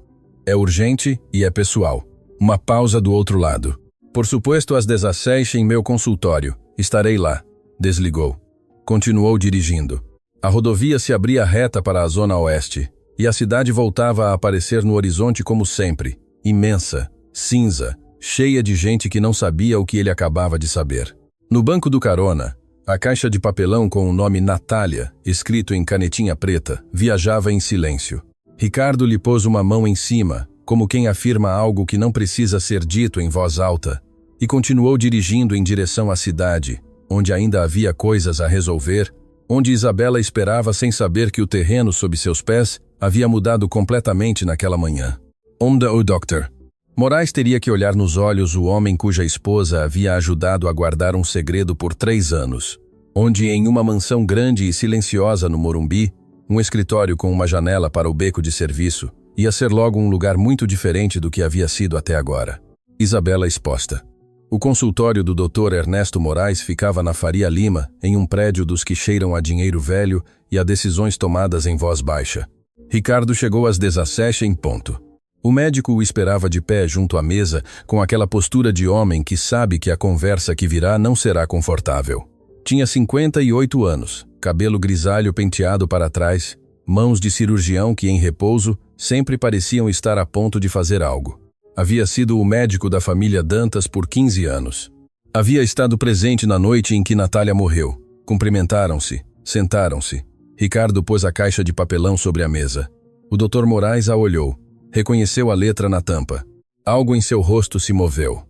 É urgente e é pessoal. Uma pausa do outro lado. Por suposto, às 17h em meu consultório. Estarei lá. Desligou. Continuou dirigindo. A rodovia se abria reta para a zona oeste, e a cidade voltava a aparecer no horizonte como sempre, imensa, cinza, cheia de gente que não sabia o que ele acabava de saber. No banco do carona, a caixa de papelão com o nome Natália, escrito em canetinha preta, viajava em silêncio. Ricardo lhe pôs uma mão em cima, como quem afirma algo que não precisa ser dito em voz alta, e continuou dirigindo em direção à cidade, onde ainda havia coisas a resolver, onde Isabela esperava sem saber que o terreno sob seus pés havia mudado completamente naquela manhã. Onde o Dr. Moraes teria que olhar nos olhos o homem cuja esposa havia ajudado a guardar um segredo por 3 anos, onde em uma mansão grande e silenciosa no Morumbi, um escritório com uma janela para o beco de serviço, ia ser logo um lugar muito diferente do que havia sido até agora. Isabela exposta. O consultório do Dr. Ernesto Moraes ficava na Faria Lima, em um prédio dos que cheiram a dinheiro velho e a decisões tomadas em voz baixa. Ricardo chegou às 17h em ponto. O médico o esperava de pé junto à mesa, com aquela postura de homem que sabe que a conversa que virá não será confortável. Tinha 58 anos, cabelo grisalho penteado para trás, mãos de cirurgião que, em repouso, sempre pareciam estar a ponto de fazer algo. Havia sido o médico da família Dantas por 15 anos. Havia estado presente na noite em que Natália morreu. Cumprimentaram-se, sentaram-se. Ricardo pôs a caixa de papelão sobre a mesa. O Dr. Moraes a olhou. Reconheceu a letra na tampa. Algo em seu rosto se moveu.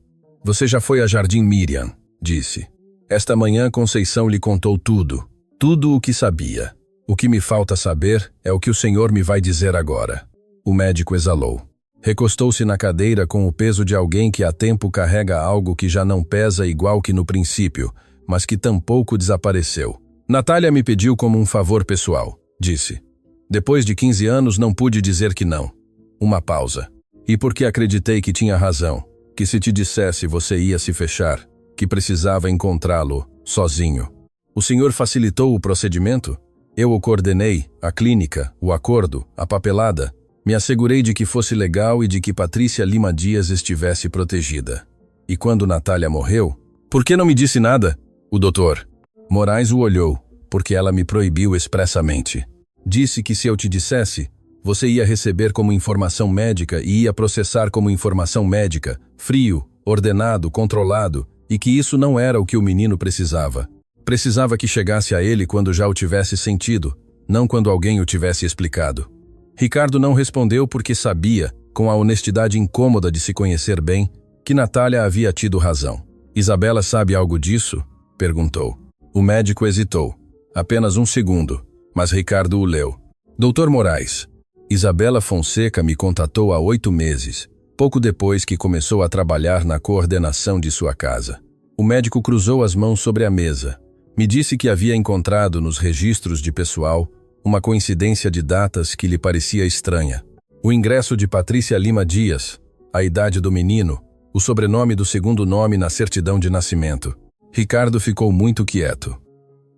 Você já foi a Jardim Miriam, disse. Esta manhã Conceição lhe contou tudo. Tudo o que sabia. O que me falta saber é o que o senhor me vai dizer agora. O médico exalou. Recostou-se na cadeira com o peso de alguém que há tempo carrega algo que já não pesa igual que no princípio, mas que tampouco desapareceu. Natália me pediu como um favor pessoal, disse. Depois de 15 anos não pude dizer que não. Uma pausa. E porque acreditei que tinha razão, que se te dissesse você ia se fechar, que precisava encontrá-lo, sozinho. O senhor facilitou o procedimento? Eu o coordenei, a clínica, o acordo, a papelada. Me assegurei de que fosse legal e de que Patrícia Lima Dias estivesse protegida. E quando Natália morreu, por que não me disse nada? O doutor Moraes o olhou, porque ela me proibiu expressamente. Disse que se eu te dissesse, você ia receber como informação médica e ia processar como informação médica, frio, ordenado, controlado, e que isso não era o que o menino precisava. Precisava que chegasse a ele quando já o tivesse sentido, não quando alguém o tivesse explicado. Ricardo não respondeu porque sabia, com a honestidade incômoda de se conhecer bem, que Natália havia tido razão. Isabela sabe algo disso? Perguntou. O médico hesitou. Apenas um segundo, mas Ricardo o leu. Dr. Moraes, Isabela Fonseca me contatou há 8 meses, pouco depois que começou a trabalhar na coordenação de sua casa. O médico cruzou as mãos sobre a mesa. Me disse que havia encontrado nos registros de pessoal uma coincidência de datas que lhe parecia estranha. O ingresso de Patrícia Lima Dias, a idade do menino, o sobrenome do segundo nome na certidão de nascimento. Ricardo ficou muito quieto.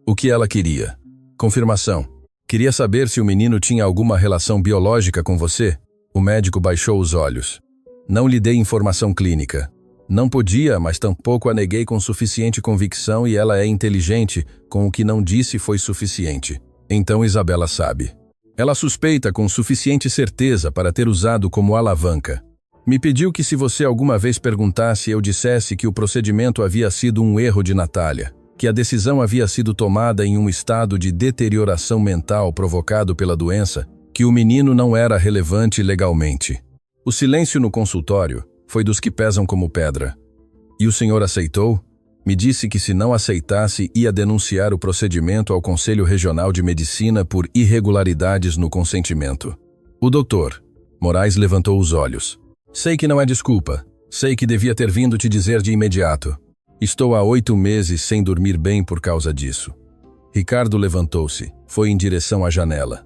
O que ela queria? Confirmação. Queria saber se o menino tinha alguma relação biológica com você? O médico baixou os olhos. Não lhe dei informação clínica. Não podia, mas tampouco a neguei com suficiente convicção e ela é inteligente, com o que não disse foi suficiente. Então Isabela sabe. Ela suspeita com suficiente certeza para ter usado como alavanca. Me pediu que se você alguma vez perguntasse, eu dissesse que o procedimento havia sido um erro de Natália, que a decisão havia sido tomada em um estado de deterioração mental provocado pela doença, que o menino não era relevante legalmente. O silêncio no consultório foi dos que pesam como pedra. E o senhor aceitou? Me disse que se não aceitasse ia denunciar o procedimento ao Conselho Regional de Medicina por irregularidades no consentimento. O doutor Moraes levantou os olhos. Sei que não é desculpa. Sei que devia ter vindo te dizer de imediato. Estou há 8 meses sem dormir bem por causa disso. Ricardo levantou-se. Foi em direção à janela.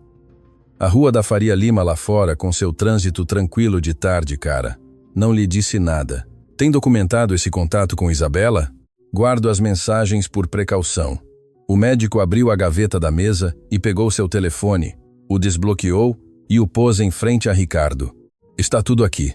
A rua da Faria Lima lá fora, com seu trânsito tranquilo de tarde, cara. Não lhe disse nada. Tem documentado esse contato com Isabela? Guardo as mensagens por precaução. O médico abriu a gaveta da mesa e pegou seu telefone, o desbloqueou e o pôs em frente a Ricardo. Está tudo aqui.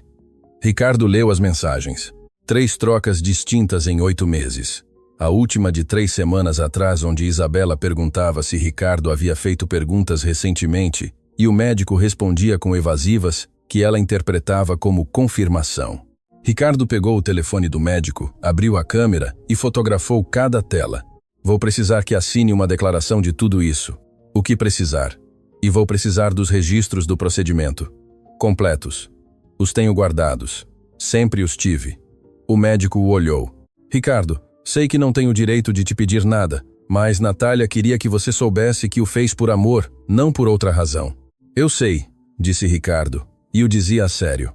Ricardo leu as mensagens. 3 trocas distintas em 8 meses. A última de 3 semanas atrás, onde Isabela perguntava se Ricardo havia feito perguntas recentemente e o médico respondia com evasivas que ela interpretava como confirmação. Ricardo pegou o telefone do médico, abriu a câmera e fotografou cada tela. Vou precisar que assine uma declaração de tudo isso. O que precisar. E vou precisar dos registros do procedimento. Completos. Os tenho guardados. Sempre os tive. O médico o olhou. Ricardo, sei que não tenho direito de te pedir nada, mas Natália queria que você soubesse que o fez por amor, não por outra razão. Eu sei, disse Ricardo, e o dizia a sério.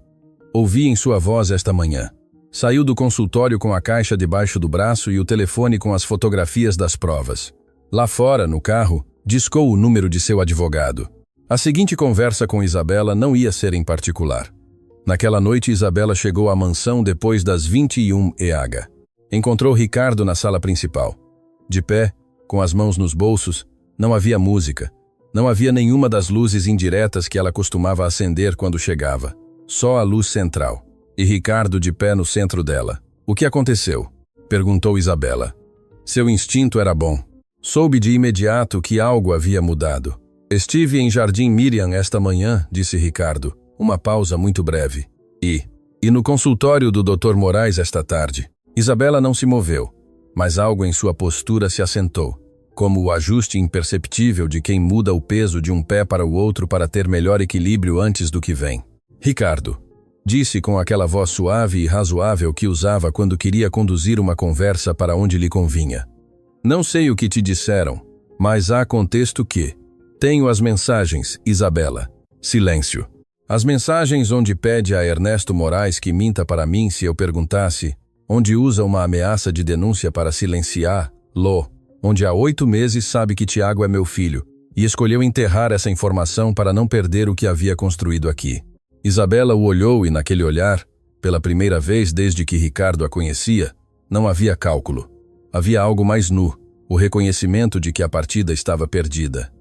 Ouvi em sua voz esta manhã. Saiu do consultório com a caixa debaixo do braço e o telefone com as fotografias das provas. Lá fora, no carro, discou o número de seu advogado. A seguinte conversa com Isabela não ia ser em particular. Naquela noite, Isabela chegou à mansão depois das 21 EH. Encontrou Ricardo na sala principal. De pé, com as mãos nos bolsos, não havia música. Não havia nenhuma das luzes indiretas que ela costumava acender quando chegava. Só a luz central. E Ricardo de pé no centro dela. O que aconteceu? Perguntou Isabela. Seu instinto era bom. Soube de imediato que algo havia mudado. Estive em Jardim Miriam esta manhã, disse Ricardo. Uma pausa muito breve. E no consultório do Dr. Moraes esta tarde. Isabela não se moveu, mas algo em sua postura se assentou, como o ajuste imperceptível de quem muda o peso de um pé para o outro para ter melhor equilíbrio antes do que vem. Ricardo, disse com aquela voz suave e razoável que usava quando queria conduzir uma conversa para onde lhe convinha. Não sei o que te disseram, mas há contexto que... Tenho as mensagens, Isabela. Silêncio. As mensagens onde pede a Ernesto Moraes que minta para mim se eu perguntasse, onde usa uma ameaça de denúncia para silenciar, onde há 8 meses sabe que Tiago é meu filho, e escolheu enterrar essa informação para não perder o que havia construído aqui. Isabela o olhou e naquele olhar, pela primeira vez desde que Ricardo a conhecia, não havia cálculo. Havia algo mais nu, o reconhecimento de que a partida estava perdida.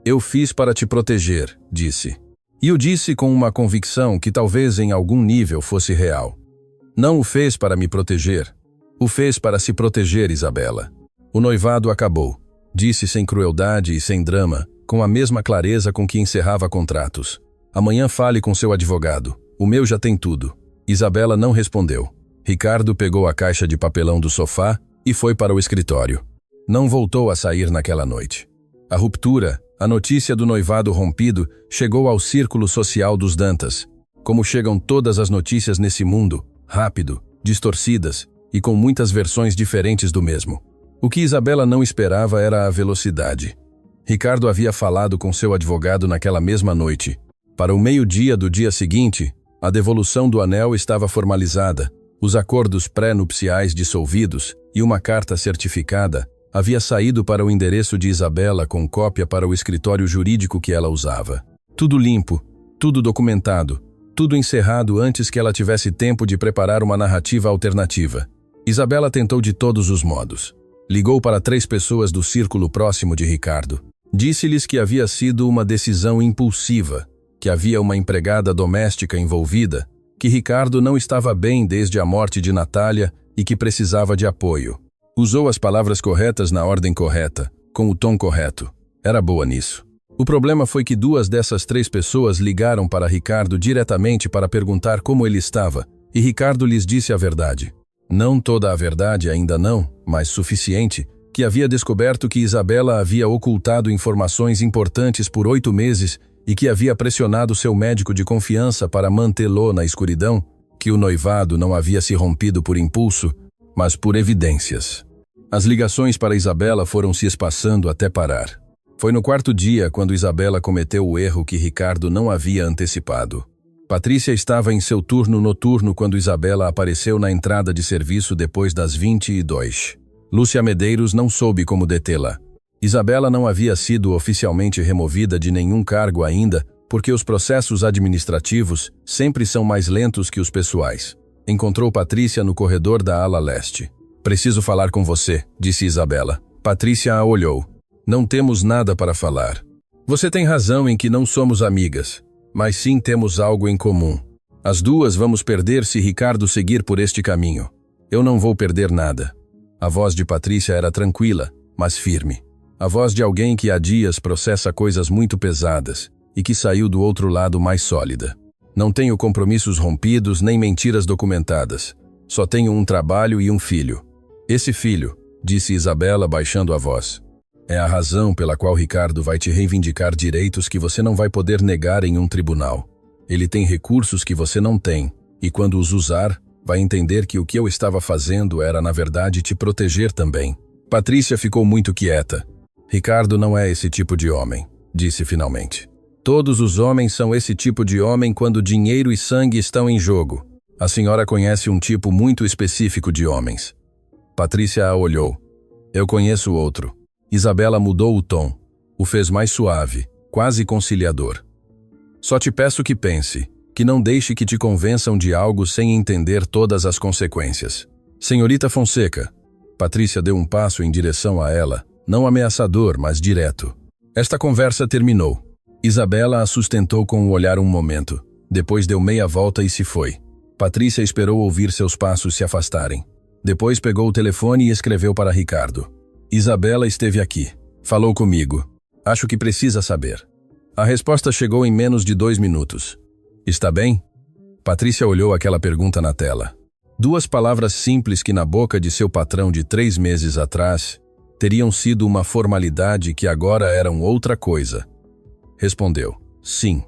Eu fiz para te proteger, disse. E o disse com uma convicção que talvez em algum nível fosse real. Não o fez para me proteger. O fez para se proteger, Isabela. O noivado acabou, disse sem crueldade e sem drama, com a mesma clareza com que encerrava contratos. Amanhã fale com seu advogado. O meu já tem tudo. Isabela não respondeu. Ricardo pegou a caixa de papelão do sofá e foi para o escritório. Não voltou a sair naquela noite. A ruptura, a notícia do noivado rompido, chegou ao círculo social dos Dantas. Como chegam todas as notícias nesse mundo, rápido, distorcidas e com muitas versões diferentes do mesmo. O que Isabela não esperava era a velocidade. Ricardo havia falado com seu advogado naquela mesma noite. Para o meio-dia do dia seguinte, a devolução do anel estava formalizada, os acordos pré-nupciais dissolvidos e uma carta certificada havia saído para o endereço de Isabela com cópia para o escritório jurídico que ela usava. Tudo limpo, tudo documentado, tudo encerrado antes que ela tivesse tempo de preparar uma narrativa alternativa. Isabela tentou de todos os modos. Ligou para 3 pessoas do círculo próximo de Ricardo. Disse-lhes que havia sido uma decisão impulsiva, que havia uma empregada doméstica envolvida, que Ricardo não estava bem desde a morte de Natália e que precisava de apoio. Usou as palavras corretas na ordem correta, com o tom correto. Era boa nisso. O problema foi que 2 dessas 3 pessoas ligaram para Ricardo diretamente para perguntar como ele estava, e Ricardo lhes disse a verdade. Não toda a verdade, ainda não, mas suficiente, que havia descoberto que Isabela havia ocultado informações importantes por 8 meses e que havia pressionado seu médico de confiança para mantê-lo na escuridão, que o noivado não havia se rompido por impulso, mas por evidências. As ligações para Isabela foram se espaçando até parar. Foi no quarto dia quando Isabela cometeu o erro que Ricardo não havia antecipado. Patrícia estava em seu turno noturno quando Isabela apareceu na entrada de serviço depois das 22. Lúcia Medeiros não soube como detê-la. Isabela não havia sido oficialmente removida de nenhum cargo ainda, porque os processos administrativos sempre são mais lentos que os pessoais. Encontrou Patrícia no corredor da ala leste. "Preciso falar com você", disse Isabela. Patrícia a olhou. "Não temos nada para falar. Você tem razão em que não somos amigas, mas sim temos algo em comum. As duas vamos perder se Ricardo seguir por este caminho. Eu não vou perder nada." A voz de Patrícia era tranquila, mas firme. A voz de alguém que há dias processa coisas muito pesadas e que saiu do outro lado mais sólida. "Não tenho compromissos rompidos nem mentiras documentadas. Só tenho um trabalho e um filho." "Esse filho", disse Isabela baixando a voz, "é a razão pela qual Ricardo vai te reivindicar direitos que você não vai poder negar em um tribunal. Ele tem recursos que você não tem, e quando os usar, vai entender que o que eu estava fazendo era, na verdade, te proteger também." Patrícia ficou muito quieta. "Ricardo não é esse tipo de homem", disse finalmente. "Todos os homens são esse tipo de homem quando dinheiro e sangue estão em jogo. A senhora conhece um tipo muito específico de homens." Patrícia a olhou. "Eu conheço outro." Isabela mudou o tom. O fez mais suave, quase conciliador. "Só te peço que pense, que não deixe que te convençam de algo sem entender todas as consequências." "Senhorita Fonseca." Patrícia deu um passo em direção a ela, não ameaçador, mas direto. Esta conversa terminou. Isabela a sustentou com o olhar um momento. Depois deu meia volta e se foi. Patrícia esperou ouvir seus passos se afastarem. Depois pegou o telefone e escreveu para Ricardo. "Isabela esteve aqui. Falou comigo. Acho que precisa saber." A resposta chegou em menos de 2 minutos. "Está bem?" Patrícia olhou aquela pergunta na tela. 2 palavras simples que na boca de seu patrão de 3 meses atrás teriam sido uma formalidade que agora eram outra coisa. Respondeu, "Sim."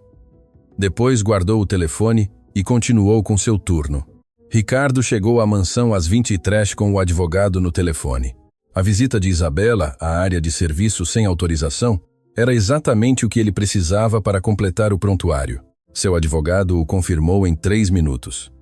Depois guardou o telefone e continuou com seu turno. Ricardo chegou à mansão às 23 com o advogado no telefone. A visita de Isabela à área de serviço sem autorização era exatamente o que ele precisava para completar o prontuário. Seu advogado o confirmou em 3 minutos.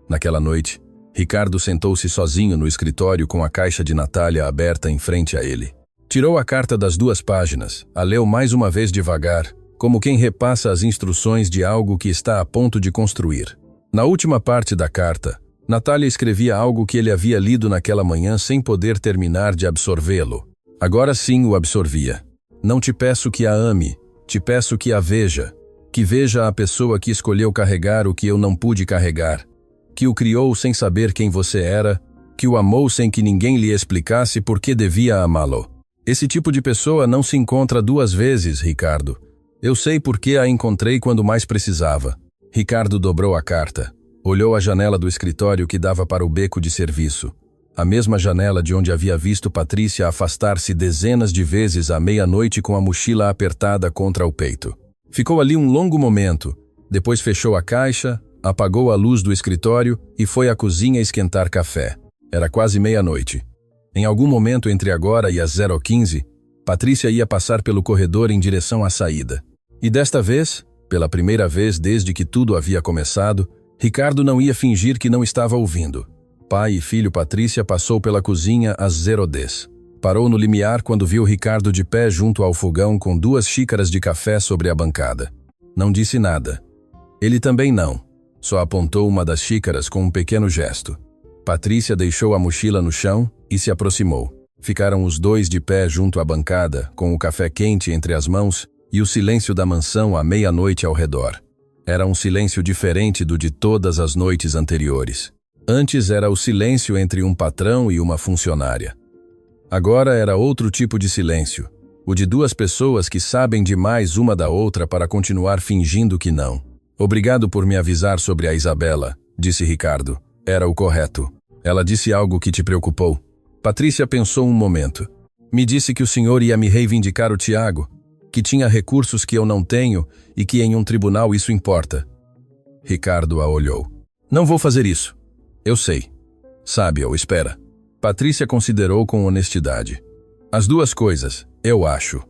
Naquela noite, Ricardo sentou-se sozinho no escritório com a caixa de Natália aberta em frente a ele. Tirou a carta das 2 páginas, a leu mais uma vez devagar, como quem repassa as instruções de algo que está a ponto de construir. Na última parte da carta, Natália escrevia algo que ele havia lido naquela manhã sem poder terminar de absorvê-lo. Agora sim o absorvia. "Não te peço que a ame, te peço que a veja. Que veja a pessoa que escolheu carregar o que eu não pude carregar. Que o criou sem saber quem você era, que o amou sem que ninguém lhe explicasse por que devia amá-lo. Esse tipo de pessoa não se encontra 2 vezes, Ricardo. Eu sei por que a encontrei quando mais precisava." Ricardo dobrou a carta. Olhou a janela do escritório que dava para o beco de serviço. A mesma janela de onde havia visto Patrícia afastar-se dezenas de vezes à meia-noite com a mochila apertada contra o peito. Ficou ali um longo momento. Depois fechou a caixa, apagou a luz do escritório e foi à cozinha esquentar café. Era quase meia-noite. Em algum momento entre agora e as 0h15, Patrícia ia passar pelo corredor em direção à saída. E desta vez, pela primeira vez desde que tudo havia começado, Ricardo não ia fingir que não estava ouvindo. Pai e filho Patrícia passou pela cozinha às 0h10. Parou no limiar quando viu Ricardo de pé junto ao fogão com 2 xícaras de café sobre a bancada. Não disse nada. Ele também não. Só apontou uma das xícaras com um pequeno gesto. Patrícia deixou a mochila no chão e se aproximou. Ficaram os 2 de pé junto à bancada, com o café quente entre as mãos e o silêncio da mansão à meia-noite ao redor. Era um silêncio diferente do de todas as noites anteriores. Antes era o silêncio entre um patrão e uma funcionária. Agora era outro tipo de silêncio, o de 2 pessoas que sabem demais uma da outra para continuar fingindo que não. "Obrigado por me avisar sobre a Isabela", disse Ricardo. Era o correto. "Ela disse algo que te preocupou?" Patrícia pensou um momento. "Me disse que o senhor ia me reivindicar o Tiago, que tinha recursos que eu não tenho e que em um tribunal isso importa." Ricardo a olhou. "Não vou fazer isso. Eu sei. Sabe, ou espera. Patrícia considerou com honestidade. As duas coisas, eu acho.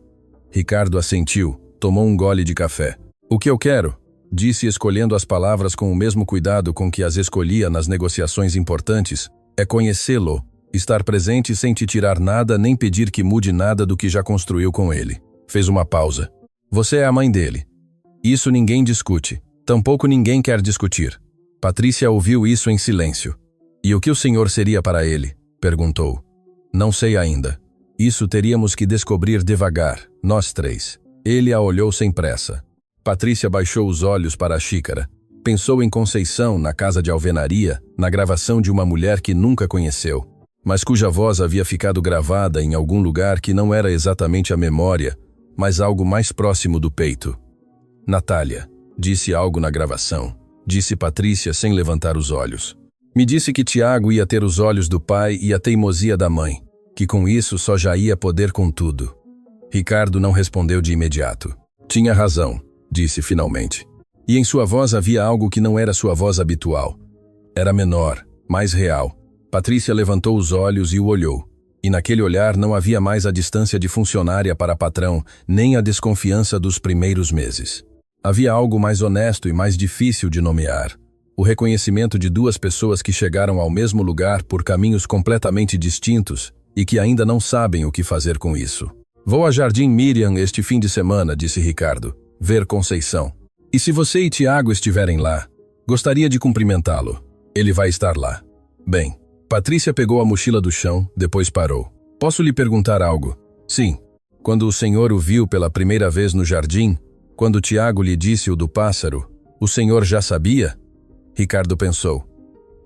Ricardo assentiu, tomou um gole de café. O que eu quero, disse escolhendo as palavras com o mesmo cuidado com que as escolhia nas negociações importantes, é conhecê-lo, estar presente sem te tirar nada nem pedir que mude nada do que já construiu com ele. Fez uma pausa. Você é a mãe dele. Isso ninguém discute. Tampouco ninguém quer discutir. Patrícia ouviu isso em silêncio. E o que o senhor seria para ele? Perguntou. Não sei ainda. Isso teríamos que descobrir devagar, nós três. Ele a olhou sem pressa. Patrícia baixou os olhos para a xícara. Pensou em Conceição, na casa de alvenaria, na gravação de uma mulher que nunca conheceu, mas cuja voz havia ficado gravada em algum lugar que não era exatamente a memória, mas algo mais próximo do peito. Natália, disse algo na gravação, disse Patrícia sem levantar os olhos. Me disse que Tiago ia ter os olhos do pai e a teimosia da mãe, que com isso só já ia poder com tudo. Ricardo não respondeu de imediato. Tinha razão, disse finalmente. E em sua voz havia algo que não era sua voz habitual. Era menor, mais real. Patrícia levantou os olhos e o olhou. E naquele olhar não havia mais a distância de funcionária para patrão, nem a desconfiança dos primeiros meses. Havia algo mais honesto e mais difícil de nomear. O reconhecimento de duas pessoas que chegaram ao mesmo lugar por caminhos completamente distintos e que ainda não sabem o que fazer com isso. Vou a Jardim Miriam este fim de semana, disse Ricardo, ver Conceição. E se você e Tiago estiverem lá, gostaria de cumprimentá-lo. Ele vai estar lá. Bem, Patrícia pegou a mochila do chão, depois parou. Posso lhe perguntar algo? Sim. Quando o senhor o viu pela primeira vez no jardim, quando Tiago lhe disse o do pássaro, o senhor já sabia? Ricardo pensou.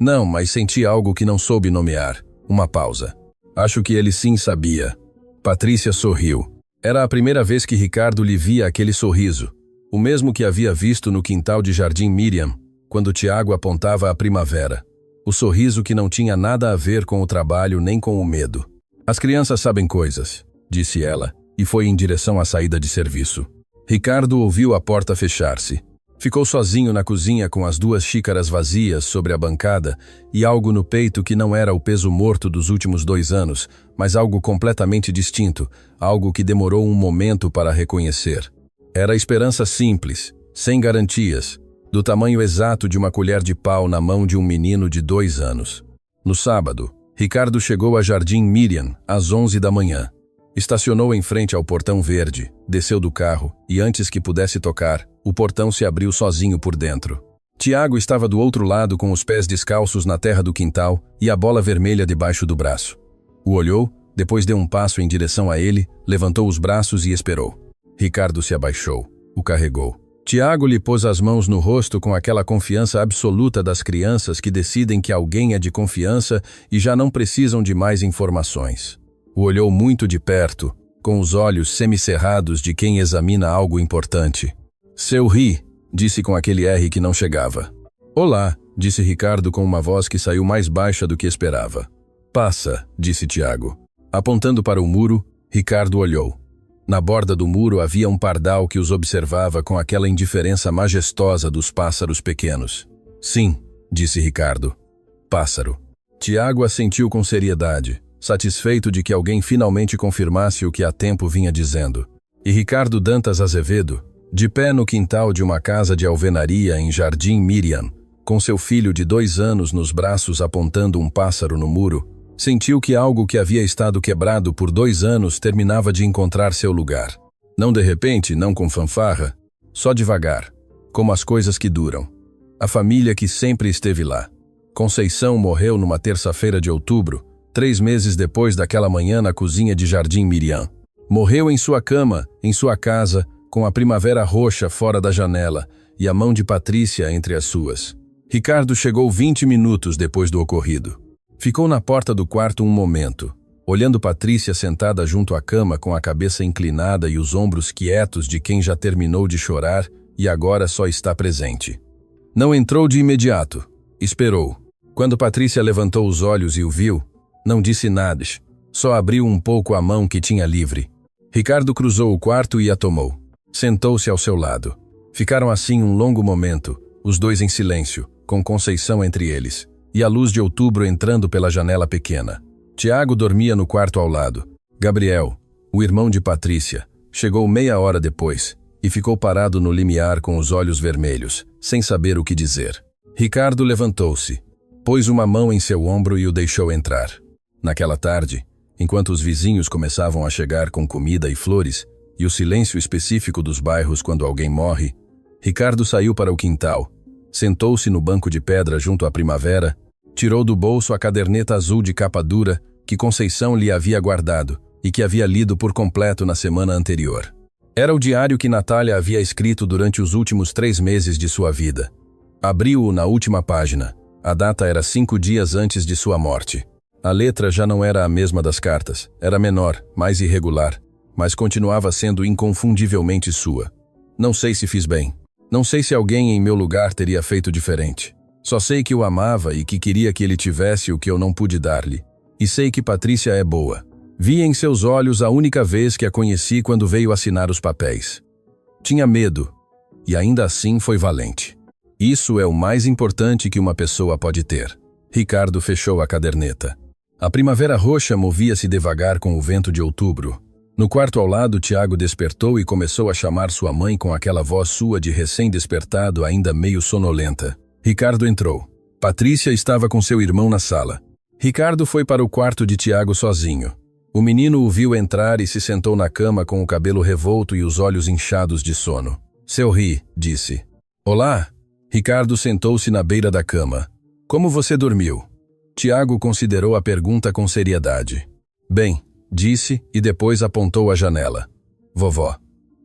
Não, mas senti algo que não soube nomear. Uma pausa. Acho que ele sim sabia. Patrícia sorriu. Era a primeira vez que Ricardo lhe via aquele sorriso, o mesmo que havia visto no quintal de Jardim Miriam, quando Tiago apontava a primavera. O sorriso que não tinha nada a ver com o trabalho nem com o medo. As crianças sabem coisas, disse ela, e foi em direção à saída de serviço. Ricardo ouviu a porta fechar-se. Ficou sozinho na cozinha com as duas xícaras vazias sobre a bancada e algo no peito que não era o peso morto dos últimos 2 anos, mas algo completamente distinto, algo que demorou um momento para reconhecer. Era a esperança simples, sem garantias, do tamanho exato de uma colher de pau na mão de um menino de 2 anos. No sábado, Ricardo chegou a Jardim Miriam às 11 da manhã. Estacionou em frente ao portão verde, desceu do carro e antes que pudesse tocar, o portão se abriu sozinho por dentro. Tiago estava do outro lado com os pés descalços na terra do quintal e a bola vermelha debaixo do braço. O olhou, depois deu um passo em direção a ele, levantou os braços e esperou. Ricardo se abaixou, o carregou. Tiago lhe pôs as mãos no rosto com aquela confiança absoluta das crianças que decidem que alguém é de confiança e já não precisam de mais informações. O olhou muito de perto, com os olhos semicerrados de quem examina algo importante. Seu Ri, disse com aquele R que não chegava. Olá, disse Ricardo com uma voz que saiu mais baixa do que esperava. Passa, disse Tiago. Apontando para o muro, Ricardo olhou. Na borda do muro havia um pardal que os observava com aquela indiferença majestosa dos pássaros pequenos. Sim, disse Ricardo. Pássaro. Tiago assentiu com seriedade, satisfeito de que alguém finalmente confirmasse o que há tempo vinha dizendo. E Ricardo Dantas Azevedo, de pé no quintal de uma casa de alvenaria em Jardim Miriam, com seu filho de 2 anos nos braços apontando um pássaro no muro, sentiu que algo que havia estado quebrado por 2 anos terminava de encontrar seu lugar. Não de repente, não com fanfarra, só devagar, como as coisas que duram. A família que sempre esteve lá. Conceição morreu numa terça-feira de outubro, 3 meses depois daquela manhã na cozinha de Jardim Miriam. Morreu em sua cama, em sua casa, com a primavera roxa fora da janela e a mão de Patrícia entre as suas. Ricardo chegou 20 minutos depois do ocorrido. Ficou na porta do quarto um momento, olhando Patrícia sentada junto à cama com a cabeça inclinada e os ombros quietos de quem já terminou de chorar e agora só está presente. Não entrou de imediato. Esperou. Quando Patrícia levantou os olhos e o viu, não disse nada, só abriu um pouco a mão que tinha livre. Ricardo cruzou o quarto e a tomou. Sentou-se ao seu lado. Ficaram assim um longo momento, os dois em silêncio, com Conceição entre eles, e a luz de outubro entrando pela janela pequena. Tiago dormia no quarto ao lado. Gabriel, o irmão de Patrícia, chegou meia hora depois e ficou parado no limiar com os olhos vermelhos, sem saber o que dizer. Ricardo levantou-se, pôs uma mão em seu ombro e o deixou entrar. Naquela tarde, enquanto os vizinhos começavam a chegar com comida e flores, e o silêncio específico dos bairros quando alguém morre, Ricardo saiu para o quintal, sentou-se no banco de pedra junto à primavera, tirou do bolso a caderneta azul de capa dura que Conceição lhe havia guardado e que havia lido por completo na semana anterior. Era o diário que Natália havia escrito durante os últimos 3 meses de sua vida. Abriu-o na última página. A data era 5 dias antes de sua morte. A letra já não era a mesma das cartas. Era menor, mais irregular, mas continuava sendo inconfundivelmente sua. Não sei se fiz bem. Não sei se alguém em meu lugar teria feito diferente. Só sei que o amava e que queria que ele tivesse o que eu não pude dar-lhe. E sei que Patrícia é boa. Vi em seus olhos a única vez que a conheci quando veio assinar os papéis. Tinha medo, e ainda assim foi valente. Isso é o mais importante que uma pessoa pode ter. Ricardo fechou a caderneta. A primavera roxa movia-se devagar com o vento de outubro. No quarto ao lado, Tiago despertou e começou a chamar sua mãe com aquela voz sua de recém-despertado, ainda meio sonolenta. Ricardo entrou. Patrícia estava com seu irmão na sala. Ricardo foi para o quarto de Tiago sozinho. O menino o viu entrar e se sentou na cama com o cabelo revolto e os olhos inchados de sono. Seu Ri, disse. Olá. Ricardo sentou-se na beira da cama. Como você dormiu? Tiago considerou a pergunta com seriedade. Bem, disse e depois apontou a janela. Vovó.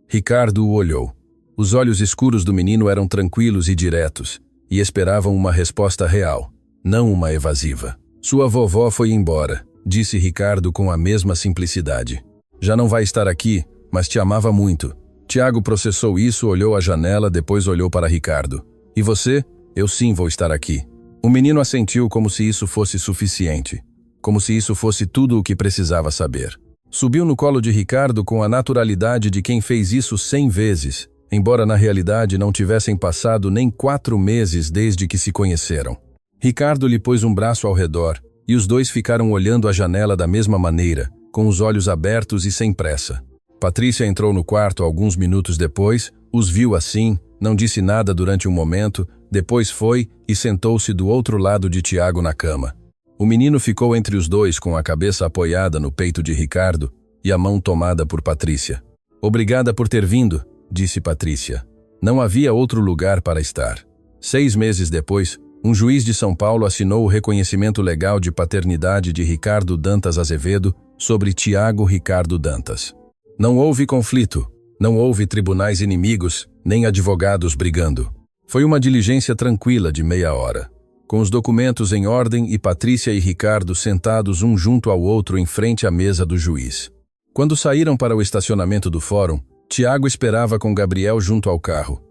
Ricardo o olhou. Os olhos escuros do menino eram tranquilos e diretos, e esperavam uma resposta real, não uma evasiva. Sua vovó foi embora, disse Ricardo com a mesma simplicidade. Já não vai estar aqui, mas te amava muito. Tiago processou isso, olhou à janela, depois olhou para Ricardo. E você? Eu sim vou estar aqui. O menino assentiu como se isso fosse suficiente, como se isso fosse tudo o que precisava saber. Subiu no colo de Ricardo com a naturalidade de quem fez isso 100 vezes, embora na realidade não tivessem passado nem 4 meses desde que se conheceram. Ricardo lhe pôs um braço ao redor, e os dois ficaram olhando a janela da mesma maneira, com os olhos abertos e sem pressa. Patrícia entrou no quarto alguns minutos depois, os viu assim, não disse nada durante um momento, depois foi e sentou-se do outro lado de Tiago na cama. O menino ficou entre os dois com a cabeça apoiada no peito de Ricardo e a mão tomada por Patrícia. Obrigada por ter vindo, disse Patrícia. Não havia outro lugar para estar. 6 meses depois, um juiz de São Paulo assinou o reconhecimento legal de paternidade de Ricardo Dantas Azevedo sobre Tiago Ricardo Dantas. Não houve conflito, não houve tribunais inimigos, nem advogados brigando. Foi uma diligência tranquila de meia hora, com os documentos em ordem e Patrícia e Ricardo sentados um junto ao outro em frente à mesa do juiz. Quando saíram para o estacionamento do fórum, Tiago esperava com Gabriel junto ao carro.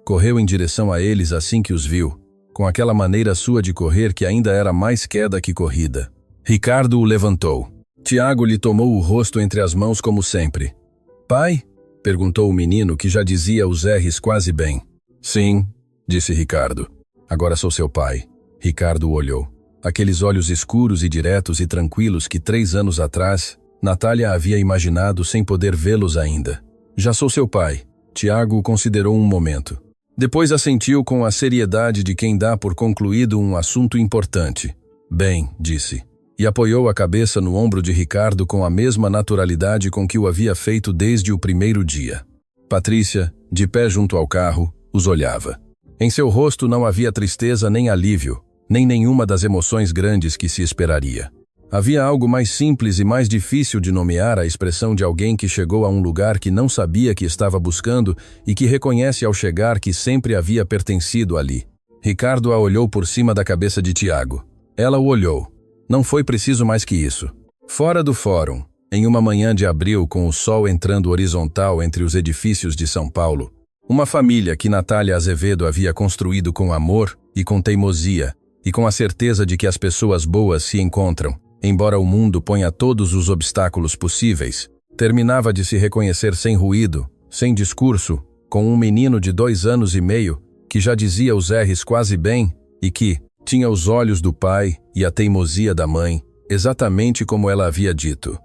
Correu em direção a eles assim que os viu, com aquela maneira sua de correr que ainda era mais queda que corrida. Ricardo o levantou. Tiago lhe tomou o rosto entre as mãos como sempre. Pai? Perguntou o menino que já dizia os R's quase bem. Sim, disse Ricardo. Agora sou seu pai. Ricardo o olhou. Aqueles olhos escuros e diretos e tranquilos que 3 anos atrás, Natália havia imaginado sem poder vê-los ainda. Já sou seu pai. Tiago o considerou um momento. Depois assentiu com a seriedade de quem dá por concluído um assunto importante. Bem, disse. E apoiou a cabeça no ombro de Ricardo com a mesma naturalidade com que o havia feito desde o primeiro dia. Patrícia, de pé junto ao carro, os olhava. Em seu rosto não havia tristeza nem alívio, nem nenhuma das emoções grandes que se esperaria. Havia algo mais simples e mais difícil de nomear a expressão de alguém que chegou a um lugar que não sabia que estava buscando e que reconhece ao chegar que sempre havia pertencido ali. Ricardo a olhou por cima da cabeça de Tiago. Ela o olhou. Não foi preciso mais que isso. Fora do fórum, em uma manhã de abril com o sol entrando horizontal entre os edifícios de São Paulo, uma família que Natália Azevedo havia construído com amor e com teimosia, e com a certeza de que as pessoas boas se encontram, embora o mundo ponha todos os obstáculos possíveis, terminava de se reconhecer sem ruído, sem discurso, com um menino de 2 anos e meio, que já dizia os R's quase bem, e que tinha os olhos do pai e a teimosia da mãe, exatamente como ela havia dito.